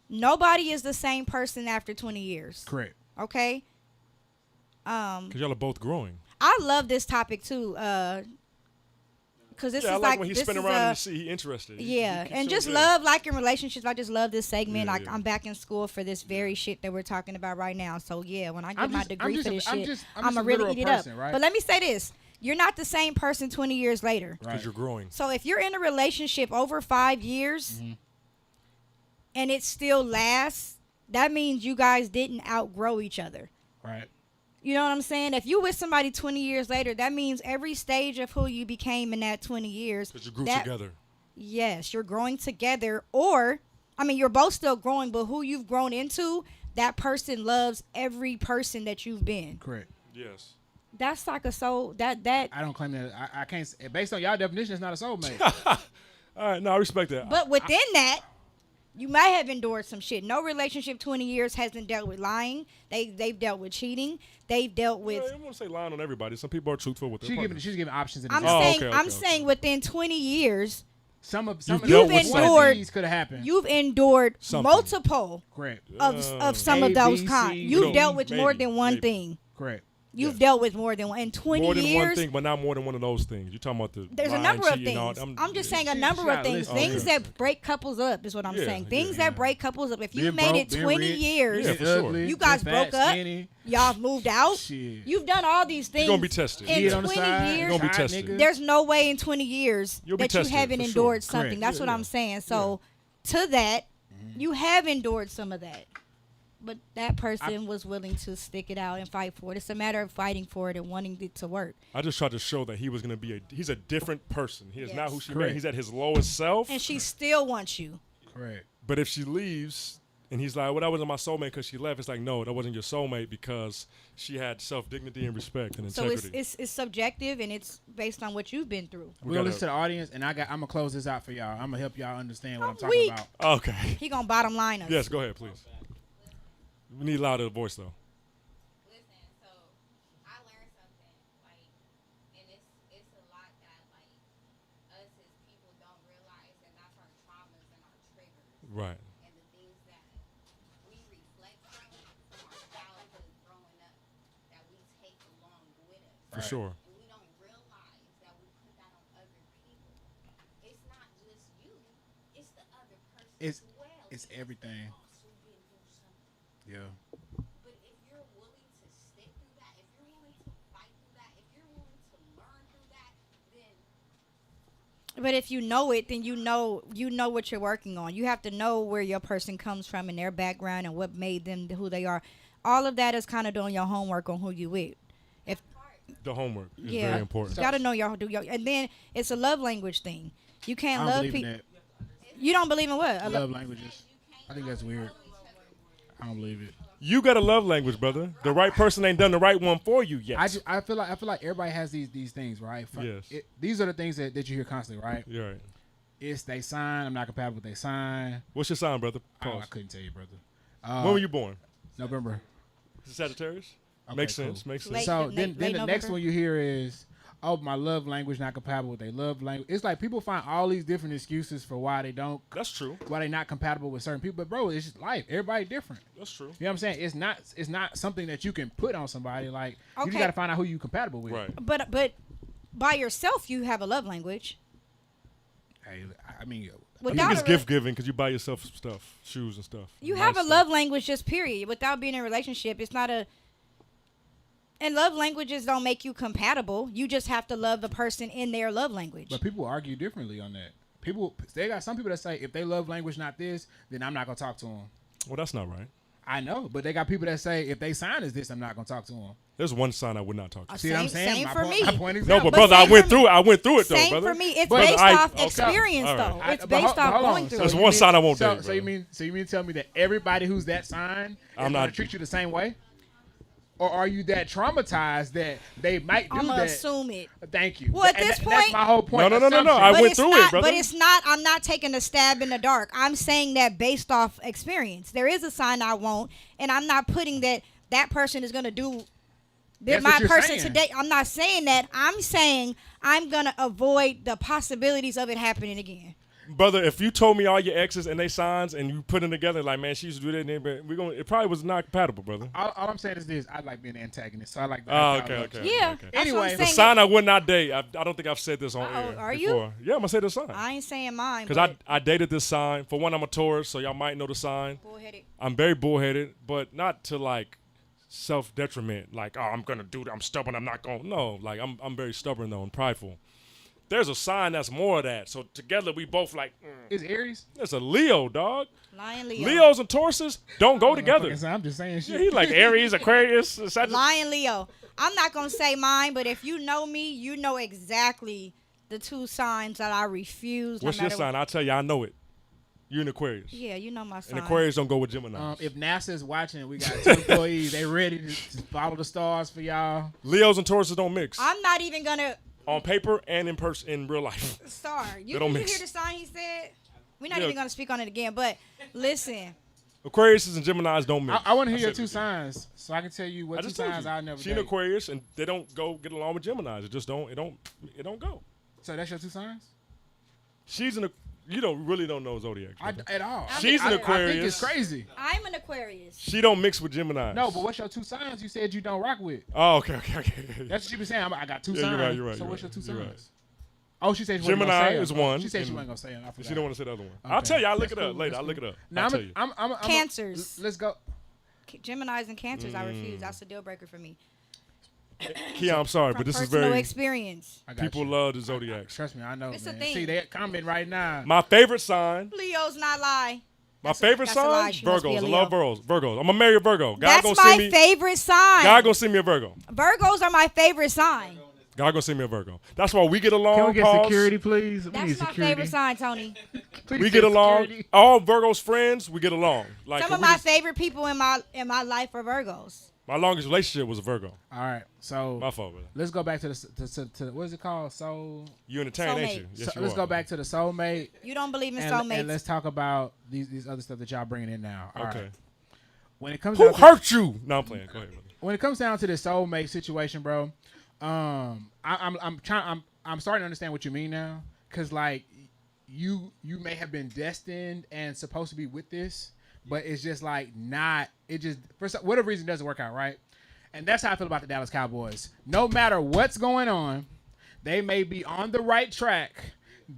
nobody is the same person after 20 years. Correct. Okay? Because y'all are both growing. I love this topic too. Because this Yeah, I is like like when he's this spinning is around and you see he interested. yeah, He and keeps just showing love like in relationships. I just love this segment. Yeah, like yeah. I'm back in school for this very shit that we're talking about right now. So yeah, when I get I'm my just- degree I'm for just this a- I'm shit, just- I'm I'm just gonna a really literal eat it person, up. right? But let me say this: you're not the same person 20 years later. Because you're growing. So if you're in a relationship over 5 years and it still lasts, that means you guys didn't outgrow each other. Right. You know what I'm saying? If you with somebody 20 years later, that means every stage of who you became in that 20 years. Because you grew that- together. Yes, you're growing together. Or, I mean, you're both still growing, but who you've grown into, that person loves every person that you've been. Correct. Yes. That's like a soul. That I don't claim that. I can't. Based on y'all definition, it's not a soulmate. All right, no, I respect that. But within that, you might have endured some shit. No relationship 20 years hasn't dealt with lying. They've dealt with cheating. They've dealt with. I won't say lying on everybody. Some people are truthful with their She's giving options. In I'm the Oh, saying okay, I'm okay. saying within 20 years, some You've of dealt the with one of endured- these could have happened. you've endured Something. multiple Correct. of some A, of those B, kinds. C, You've D, dealt with more maybe, than one maybe. thing. Correct. You've Yes. dealt with more than one. In 20 More than years, one thing, but not more than one of those things. You're talking about the there's a lying, number of cheating, all- things. I'm just saying a She- number she of got a things. list. Things Okay. that break couples up is what I'm Yeah, saying. yeah, Things yeah. that break couples up. If you Being made broke, it being 20 rich, years, Yeah, for sure. you guys being broke fat, up. skinny. Y'all moved out. Shit. You've done all these things. gonna be tested. In Kid on the 20 side, years, You're gonna be side tested. nigga. there's no way in 20 years You'll be that you tested, haven't for endured sure. something. Correct. That's Yeah, what I'm yeah. saying. So to that, you have endured some of that. But that person was willing to stick it out and fight for it. It's a matter of fighting for it and wanting it to work. I just tried to show that he was going to be he's a different person. He is Yes. not who she Correct. made. He's at his lowest self. And she still wants you. Correct. But if she leaves and he's like, well, that wasn't my soulmate because she left. It's like, no, that wasn't your soulmate because she had self-dignity and respect and So integrity. it's subjective and it's based on what you've been through. We're gonna listen to the audience, and I'm gonna close this out for y'all. I'm gonna help y'all understand what I'm talking weak. about. Okay. He gonna bottom line us. Yes, go ahead, please. We need louder voice, though. Listen, so I learned something, like, and it's a lot that, like, us as people don't realize, and that's our traumas and our triggers. Right. And the things that we reflect from our childhood growing up that we take along with us. For sure. And we don't realize that we put that on other people. It's not just you, it's the other person It's as well. it's because everything. they've also been through something. Yeah. But if you're willing to stick through that, if you're willing to fight through that, if you're willing to learn through that, then But if you know it, then you know what you're working on. You have to know where your person comes from and their background and what made them who they are. All of that is kind of doing your homework on who you with. If The homework is yeah, very important. you gotta know and then it's a love language thing. You I can't don't love believe in people. that. You don't believe in what? Love languages. I think that's weird. I don't believe it. You got a love language, brother. The right person ain't done the right one for you yet. I feel like everybody has these things, right? Yes. These are the things that you hear constantly, right? You're right. It's they sign. I'm not compatible with they sign. What's your sign, brother? I Pause. couldn't tell you, brother. When were you born? November. Is it Sagittarius? Okay, Makes cool. sense. Makes sense. Late- So late- then late the next November? one you hear is, oh, my love language not compatible with their love language. It's like people find all these different excuses for why they don't, That's true. why they not compatible with certain people. But bro, it's just life. Everybody different. That's true. You know what I'm saying? It's not something that you can put on somebody. Like you Okay. just gotta find out who you compatible with. Right. But by yourself, you have a love language. Hey, I mean, I think Without it's a re- gift giving because you buy yourself stuff, shoes and stuff. You Nice have a stuff. love language, just period. Without being in a relationship, it's not a. And love languages don't make you compatible. You just have to love the person in their love language. but people argue differently on that. They got some people that say if they love language not this, then I'm not gonna talk to them. Well, that's not right. I know, but they got people that say if they sign is this, I'm not gonna talk to them. There's one sign I would not talk to. See what I'm saying? Same My for point- me. my point is No, that. but but brother, I same went for through me. it. I went through it though, Same brother. for me. It's But based I- off okay. experience, All right. though. I- It's but based hold off on. going through. There's it. you one mean- sign I won't so, date, so you brother. mean to tell me that everybody who's that sign I'm is not- gonna treat you the same way? Or are you that traumatized that they might do I'm gonna that? assume it. Thank you. Well, at And this that's point- my whole point. No. I assumption. went it's through not, it, brother. But it's not. I'm not taking a stab in the dark. I'm saying that based off experience. There is a sign I won't, and I'm not putting that person is gonna do they're That's what my you're person saying. today. I'm not saying that. I'm saying I'm gonna avoid the possibilities of it happening again. Brother, if you told me all your exes and they signs and you put them together, like, man, she used to do that, and it probably was not compatible, brother. All I'm saying is this: I like being an antagonist, so I like. Oh, okay. Yeah. Okay. That's what I'm Anyway, The saying. sign I would not date. I don't think I've said this on Uh-oh, air are you? before. Yeah, I'm gonna say the sign. I ain't saying mine. Because I dated this sign. For one, I'm a Taurus, so y'all might know the sign. bullheaded. I'm very bullheaded, but not to like self-detriment. Like, oh, I'm gonna do that. I'm stubborn. I'm not gonna. No, like I'm very stubborn though and prideful. There's a sign that's more of that. So together we both like. Is Aries? It's a Leo, dog. Lion, Leo. Leos and Tauruses don't go together. I'm just saying Yeah, shit. he like Aries, Aquarius, Sagittarius. Lion, Leo. I'm not gonna say mine, but if you know me, you know exactly the two signs that I refuse. What's no your matter sign? I'll tell you, I know it. You're an Aquarius. Yeah, you know my sign. And Aquarius don't go with Gemini. If NASA's watching, we got 2 employees. They ready to follow the stars for y'all. Leos and Tauruses don't mix. I'm not even gonna. On paper and in person, in real life. Star, you don't did you mix. hear the sign he said? We're not Yeah. even gonna speak on it again. But listen, Aquarius and Geminis don't mix. I want to hear your said 2 it. signs, so I can tell you I what 2 just told signs you. I never She an date. Aquarius, and they don't go get along with Geminis. It just don't. It don't go. So that's your 2 signs? She's an. You really don't know zodiac. brother. At all. She's an I think Aquarius. it's crazy. I'm an Aquarius. She don't mix with Geminis. No, but what's your 2 signs you said you don't rock with? Oh, okay. That's what she been saying. I got 2 Yeah, signs. you're right, you're right, So you're what's your right, 2 you're signs? right. Oh, she said she wasn't Gemini gonna say is them. one. She said she and wasn't gonna say them. I forgot. She don't want to say the other one. Okay. I'll tell you. I'll look That's it up cool, later. that's I'll look it up. Now I'll tell you. I'm Cancers. Let's go. Geminis and Cancers, I refuse. That's a deal breaker for me. Kia, I'm sorry, From but this is personal very. experience. I got People you. love the zodiacs. Trust me, I know. It's a man. thing. See, they comment right now. My favorite sign. Leo's not lie. My favorite that's a lie. sign. She must be Virgos. a I Leo. love Virgos. I'm gonna marry a Virgo. God That's gonna my send me. favorite sign. God gonna send me a Virgo. Virgos are my favorite sign. God gonna send me a Virgo. That's why we get along. Can we get Paws. security, please? We That's need my security. favorite sign, Tony. Please We get get along. security. All Virgos friends, we get along. Like Some of we my just- favorite people in my life are Virgos. my longest relationship was a Virgo. All right, so My fault, brother. let's go back to the what is it called? Soul. You entertain, ain't you? Soulmate. Yes, So you let's are. go back to the soulmate. You don't believe in And soulmates. let's talk about these other stuff that y'all bringing in now. All Okay. right. When it comes Who down to, hurt you? No, I'm playing. Go ahead, brother. when it comes down to the soulmate situation, bro, I'm starting to understand what you mean now, because like you may have been destined and supposed to be with this, but it's just like not. It just for whatever reason doesn't work out, right? And that's how I feel about the Dallas Cowboys. No matter what's going on, they may be on the right track,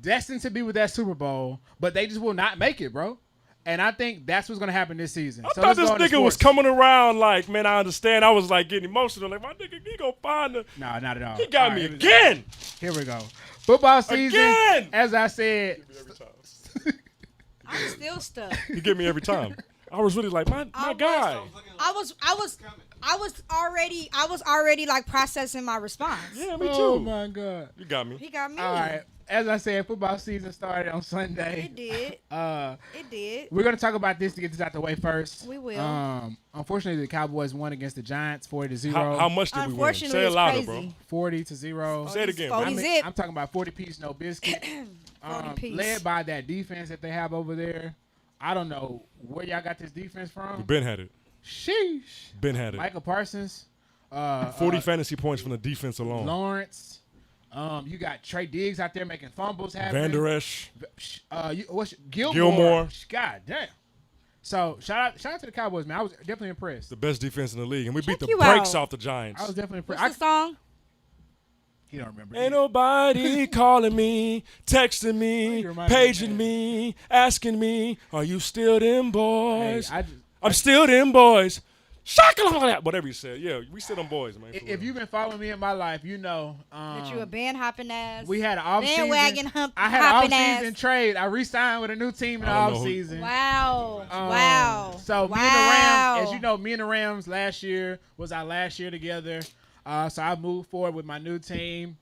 destined to be with that Super Bowl, but they just will not make it, bro. And I think that's what's going to happen this season. I So thought let's this go into nigga was sports. coming around like, man, I understand. I was like getting emotional. Like, my nigga, he gonna find the. No, not at all. He got All me right, again. Here we go. Football season, Again! as I said, I'm still stuck. He get me every time. I was really like, my guy. I was already like processing my response. Yeah, me too. oh my God. You got me. He got me. All right. As I said, football season started on Sunday. It did. It did. We're going to talk about this to get this out the way first. We will. Unfortunately, the Cowboys won against the Giants 40-0. How much did we win? Unfortunately, Say it it's louder, crazy. bro. 40-0. Say it again, bro. 40 zip. I'm talking about 40-piece, no biscuit. 40 piece. Led by that defense that they have over there. I don't know where y'all got this defense from. Ben had it. Sheesh. Ben had it. Michael Parsons. 40 fantasy points from the defense alone. Lawrence. You got Trey Diggs out there making fumbles happen. Van Der Esch. Gilmore. God damn. So shout out to the Cowboys, man. I was definitely impressed. The best defense in the league. And we beat the you brakes out. off the Giants. I was definitely What's impressed. the song? He don't remember. Ain't nobody calling me, texting me, you remind me, paging me, asking me, are you still them Hey, boys? I I'm still them boys. Shaka, whatever you said. Yeah, we still them boys, man. for if real. you've been following me in my life, you know. That you a band hopping ass. We had an off season. bandwagon I had hopping an off season ass. trade. I re-signed with a new team in the I don't know off who- season. Wow. Wow. So me and the Rams, as you know, me and the Rams last year was our last year together. So I moved forward with my new team,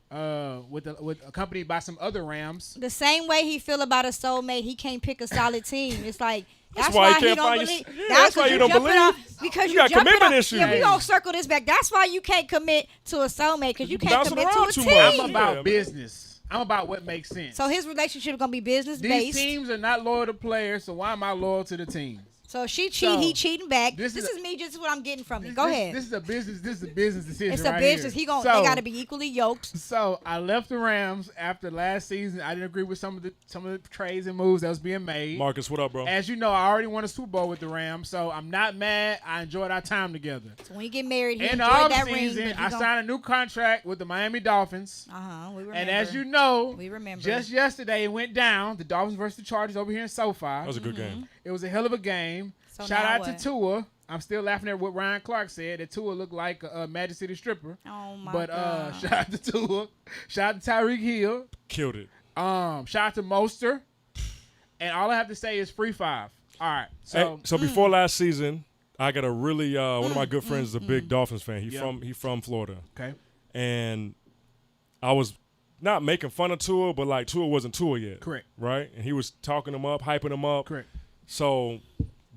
with accompanied by some other Rams. The same way he feel about a soulmate, he can't pick a solid team. It's like that's why he why he can't don't find believe. your- yeah, that's why you don't jumping believe. on- because You you got jumping commitment on- issues. Yeah, we Hey. gonna circle this back. That's why you can't commit to a soulmate because you can't bouncing commit to around a too team. much. I'm about Yeah, business. I'm about what makes sense. So his relationship is gonna be business These based. teams are not loyal to players, so why am I loyal to the team? So she cheat, he cheating back. this This is is me. Just what I'm getting from you. Go ahead. This is a business. This is a business decision. It's a right business. Here. They got to be equally yoked. So I left the Rams after last season. I didn't agree with some of the trades and moves that was being made. Marcus, what up, bro? As you know, I already won a Super Bowl with the Rams, so I'm not mad. I enjoyed our time together. So when you get married, he In the enjoyed that ring. offseason, I signed a new contract with the Miami Dolphins. We remember. And as you know, we remember. just yesterday it went down. The Dolphins versus the Chargers over here in SoFi. That was a good game. It was a hell of a game. So Shout now out what? to Tua. I'm still laughing at what Ryan Clark said, that Tua looked like a Magic City stripper. Oh, my But God. shout out to Tua. Shout out to Tyreek Hill. Killed it. Shout out to Moster. And all I have to say is free 5. All right. So, So before last season, I got a really one of my good friends is a big Dolphins fan. He from Florida. okay. And I was not making fun of Tua, but like Tua wasn't Tua yet. Correct. Right? And he was talking him up, hyping him up. Correct. So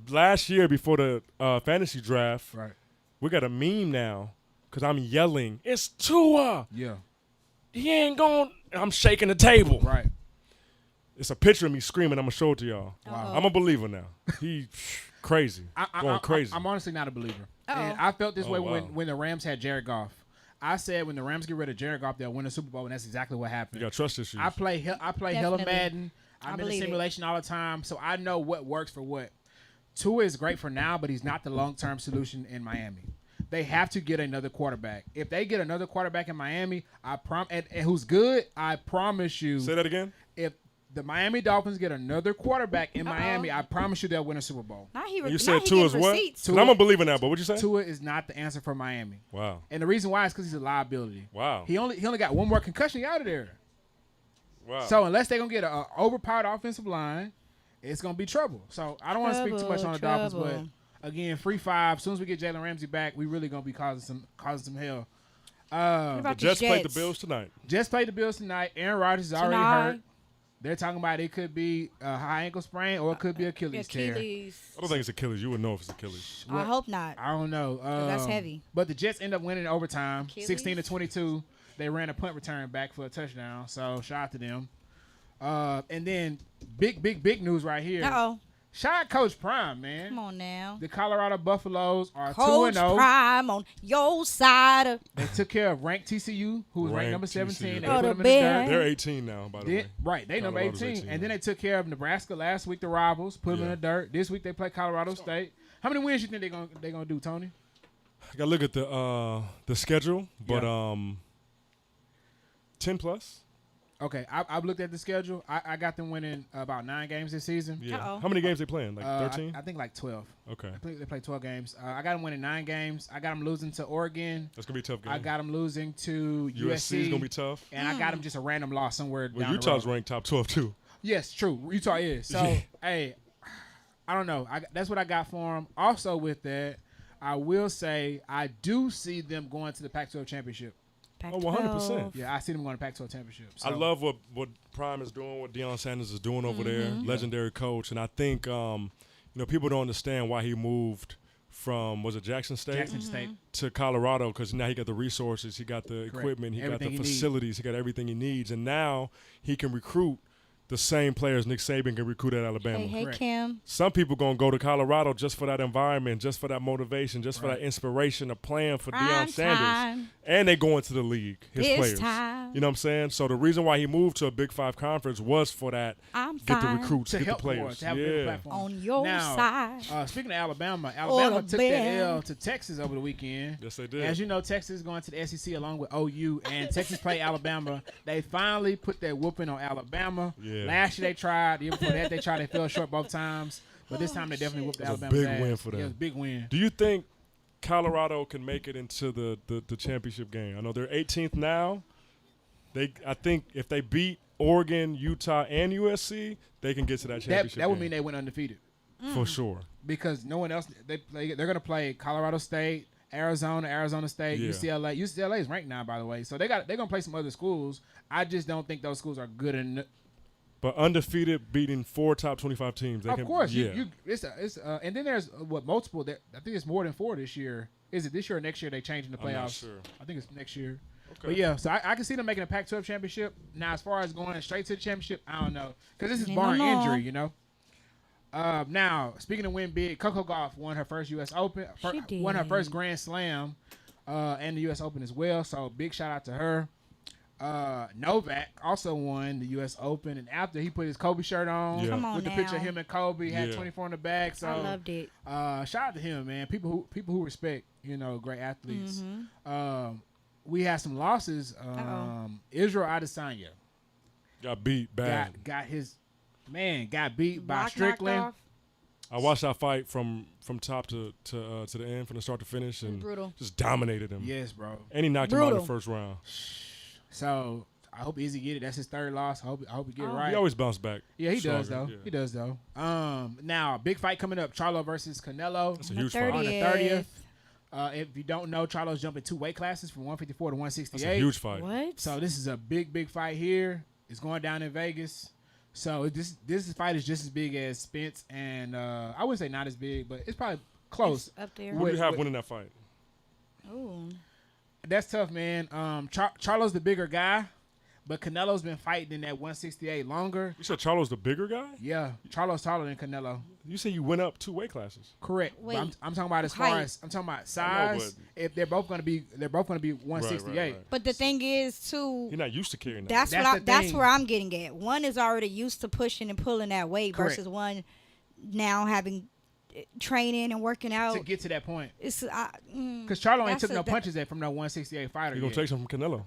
last year before the fantasy draft, Right. we got a meme now because I'm yelling, "It's Tua! Yeah. He ain't going." I'm shaking the table. Right. It's a picture of me screaming. I'm gonna show it to y'all. Wow. I'm a believer now. He crazy, going crazy. I'm honestly not a believer. Uh-oh. And I felt this way wow. when the Rams had Jared Goff. I said when the Rams get rid of Jared Goff, they'll win a Super Bowl, and that's exactly what happened. You got trust issues. I play hella Definitely. Madden. I'm in the believe it. simulation all the time, so I know what works for what. Tua is great for now, but he's not the long-term solution in Miami. They have to get another quarterback. If they get another quarterback in Miami, and who's good, I promise you. Say that again. If the Miami Dolphins get another quarterback in Miami, I promise you they'll win a Super Bowl. Now he, You now said he Tua's getting what? receipts. 'Cause I'm a believer now, but what'd you say? Tua is not the answer for Miami. Wow. And the reason why is because he's a liability. Wow. He only got one more concussion out of there. Wow. So unless they're gonna get an overpowered offensive line, it's gonna be trouble. So I don't want to speak too much on the Dolphins, Trouble. but again, free 5. As soon as we get Jalen Ramsey back, we really gonna be causing some hell. What the about Jets the played the Jets? Bills tonight. Just played the Bills tonight. Aaron Rodgers is already Tonight. hurt. They're talking about it could be a high ankle sprain or it could be Achilles tear. Achilles. I don't think it's Achilles. You would know if it's Achilles. I hope not. I don't know. that's heavy. But the Jets end up winning in overtime, Achilles? 16-22. They ran a punt return back for a touchdown. So shout out to them. And then big news right here. Uh-oh. Shout out Coach Prime, man. Come on now. The Colorado Buffaloes are Coach 2-0. Prime on your side. They took care of ranked TCU, who was ranked Ranked number 17. TCU. They Oh, put the them in the band. dirt. They're 18 now, by the way. Right, they number 18. Colorado's 18. And then they took care of Nebraska last week, the rivals, put them in Yeah. the dirt. This week they play Colorado State. How many wins you think they're gonna do, Tony? I gotta look at the schedule, but Yeah. 10 plus. Okay, I've looked at the schedule. I got them winning about 9 games this season. Yeah. Uh-oh. How many games they playing? Like 13. I think like 12. Okay, I think they play 12 games. I got them winning 9 games. I got them losing to Oregon. that's gonna be a tough game. I got them losing to USC is USC. gonna be tough. And I got them just a random loss somewhere Well, down Utah's the road. ranked top 12 too. Yes, true. Utah is. So, Yeah. hey, I don't know. That's what I got for them. Also, with that, I will say I do see them going to the Pac-12 championship. Oh, 100%. Yeah, I see them going to Pac-12 championship. So. I love what Prime is doing, what Deion Sanders is doing over there. Legendary coach, and I think people don't understand why he moved from Jackson State Jackson State. to Colorado, because now he got the resources, he got the equipment, he Everything got he the needs. facilities, he got everything he needs, and now he can recruit the same players Nick Saban can recruit at Alabama. Hey, Correct. Kim. Some people gonna go to Colorado just for that environment, just for that motivation, just for that inspiration of playing for Prime Deion Sanders, time. and they go into the league. His This players, time. you know what I'm saying? So the reason why he moved to a Big 5 conference was for that. I'm Get the fine. recruits, To get the help more, players. to have a bigger Yeah, platform. On your Now, side. Speaking of Alabama Or the took that band. L to Texas over the weekend. yes they did. As you know, Texas is going to the SEC along with OU, and Texas played Alabama. They finally put their whooping on Alabama. Yeah. Last year they tried. The year before that they tried. They fell short both times. But this time they definitely whooped It was a Alabama's big ass. win for them. Yeah, it was a big win. Do you think Colorado can make it into the championship game? I know they're 18th now. I think if they beat Oregon, Utah, and USC, they can get to that championship. That would game. mean they went undefeated for sure. because no one else. They're going to play Colorado State, Arizona State, Yeah. UCLA. UCLA is ranked now, by the way. So they're going to play some other schools. I just don't think those schools are good enough. But undefeated, beating 4 top 25 teams. They Of can, course, yeah. and then there's multiple. I think it's more than 4 this year. Is it this year or next year? They changing the I'm not playoffs. sure. I think it's next year. Okay. But yeah, so I can see them making a Pac-12 championship. Now, as far as going straight to the championship, I don't know because this is Ain't barring no more. injury, you know. Now, speaking of win big, Coco Gauff won her first U.S. Open. She Won her did. first Grand Slam and the U.S. Open as well. So big shout out to her. Novak also won the U.S. Open, and after he put his Kobe shirt on Yeah. Come on with the now. picture of him and Kobe, had Yeah. 24 in the back. So I loved it. shout out to him, man. People who respect, great athletes. We had some losses. Israel Adesanya Got beat bad. got beat by Block knocked Strickland. off. I watched that fight from top to the end, from the start to finish, and Brutal. just dominated him. Yes, bro. And he knocked him out in the Brutal. first round. So I hope Izzy get it. That's his third loss. I hope he get it right. He always bounced back. Yeah, he does stronger. though. Yeah. He does though. Now, big fight coming up: Charlo versus Canelo That's a On the huge fight. on the 30th. 30th. If you don't know, Charlo's jumping 2 weight classes from 154 to 168. That's a huge fight. What? So this is a big fight here. It's going down in Vegas. So this fight is just as big as Spence, and I wouldn't say not as big, but it's probably close. It's up there. Who do you have Wait. winning that fight? Ooh. That's tough, man. Charlo's the bigger guy, but Canelo's been fighting in that 168 longer. You said Charlo's the bigger guy? Yeah, Charlo's taller than Canelo. You said you went up 2 weight classes. Correct. But Wait. I'm talking about as far Height. as I'm talking about I know, size. If they're both gonna be 168. Right. But the thing is, too, You're not used to carrying that. that's That's what the that's thing. where I'm getting at. One is already used to pushing and pulling that weight Correct. versus one now having training and working out. To get to that point, It's because Charlo ain't That's took a- no that- punches from that 168 fighter. You're going to yet. take some from Canelo.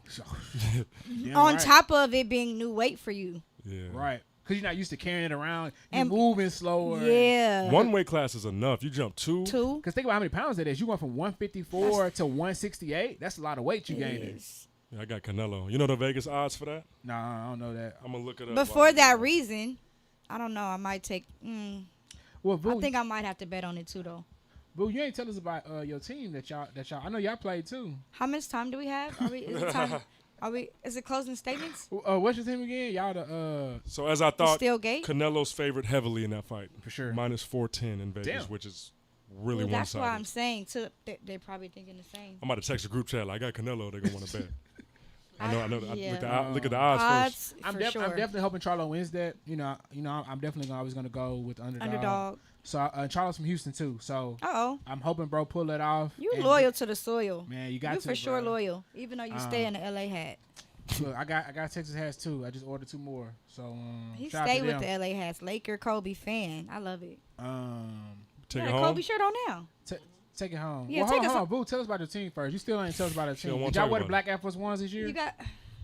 Damn on right. top of it being new weight for you. Yeah. right? Because you're not used to carrying it around. You're And- moving slower. Yeah. 1 weight class is enough. You jump 2. Two. Because think about how many pounds that is. You went from 154 to 168. That's a lot of weight you gained. Yes. Yeah, I got Canelo. You know the Vegas odds for that? Nah, I don't know that. I'm going to look it up. But for that reason, I don't know. I might take. Well, I Boo, think I might have to bet on it too, though. Boo, you ain't tell us about your team that y'all. I know y'all played too. How much time do we have? Are we? Is it time? Are we? Is it closing statements? What's your team again? Y'all the So as I thought, Still gate? Canelo's favored heavily in that fight. For sure. Minus 410 in Vegas, Damn. which is really Well, that's one-sided. why I'm saying too. They're probably thinking the same. I'm about to text the group chat. Like, I got Canelo. They're going to want to bet. I know. Yeah. Look at the odds first. Odds for sure. I'm definitely hoping Charlo wins that. I'm definitely always gonna go with the underdog. Underdog. So Charlo's from Houston too. So Uh-oh. I'm hoping bro pull it off. You And loyal to the soil. man. You got You to for sure bro. loyal, even though you stay in the LA hat. Look, I got Texas hats too. I just ordered 2 more. So He shout out stay to with them. the LA hats. Laker Kobe fan. I love it. Take Yeah, it home. Kobe shirt on now. Take it home. Yeah, well, take hold us on, Boo. Tell us about your team first. You still ain't tell us about your She don't team. wanna Did y'all talk wear the about Black Air Force Ones this year?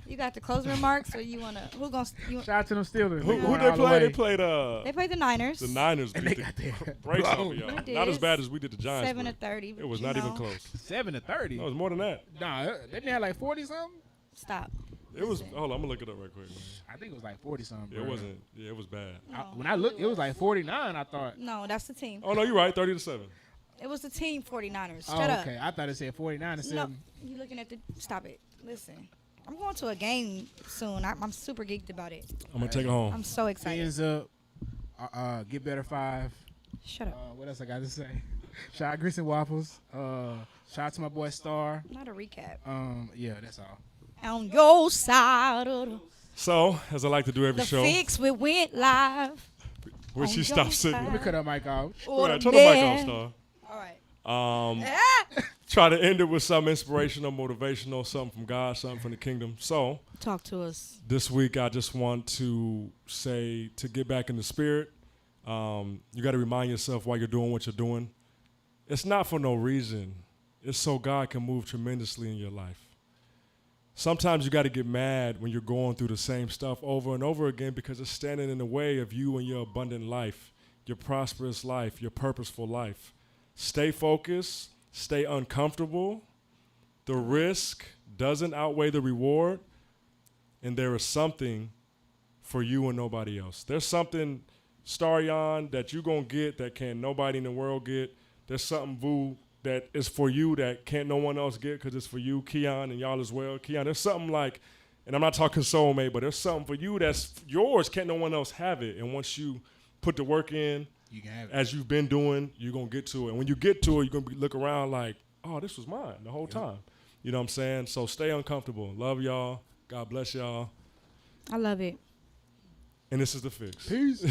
You got the closing remarks, or you wanna? Who gonna? Shout out to them Steelers. Who going they all the play? way. They played They played the Niners. the Niners And beat they got their the brakes off blown. of y'all. They Not as did. bad as we did the Giants. 7-30. It was you not even know. close. 7-30. No, it was more than that. Nah, they didn't have like 40 something. Stop. It was. Hold on, I'm gonna look it up right quick. Man. I think it was like 40 something. It wasn't. Yeah, it was bad. When I looked, it was like 49. I thought. No, that's the team. Oh no, you're right. 30-7. It was the team 49ers. Oh, Shut okay. I thought it said 49 to up. No, 7. you looking at the? Stop it. Listen, I'm going to a game soon. I'm super geeked about it. I'm gonna take it home. I'm so excited. Hands up. Get better 5. Shut up. What else I got to say? Shout out Grits and Waffles. Shout out to my boy Star. Not a recap. Yeah, that's all. On your side of So, as I like to do every the show, fix, we went live. when she on stops your sitting, Let me cut that mic off. Go Or ahead, the turn the mic man. off, Star. All right. Try to end it with something inspirational, motivational, something from God, something from the kingdom. So, Talk to us. this week I just want to say to get back in the spirit. You got to remind yourself while you're doing what you're doing. It's not for no reason. It's so God can move tremendously in your life. Sometimes you got to get mad when you're going through the same stuff over and over again because it's standing in the way of you and your abundant life, your prosperous life, your purposeful life. Stay focused. Stay uncomfortable. The risk doesn't outweigh the reward. And there is something for you and nobody else. There's something, Starreon, that you're going to get that can't nobody in the world get. There's something, Vu, that is for you that can't no one else get because it's for you, Keon, and y'all as well. Keon, there's something like, and I'm not talking soulmate, but there's something for you that's yours, can't no one else have it. And once you put the work in, You can have it. as you've been doing, you're going to get to it. And when you get to it, you're going to look around like, oh, this was mine the whole time. You know what I'm saying? So stay uncomfortable. Love y'all. God bless y'all. I love it. And this is The Fix. Peace.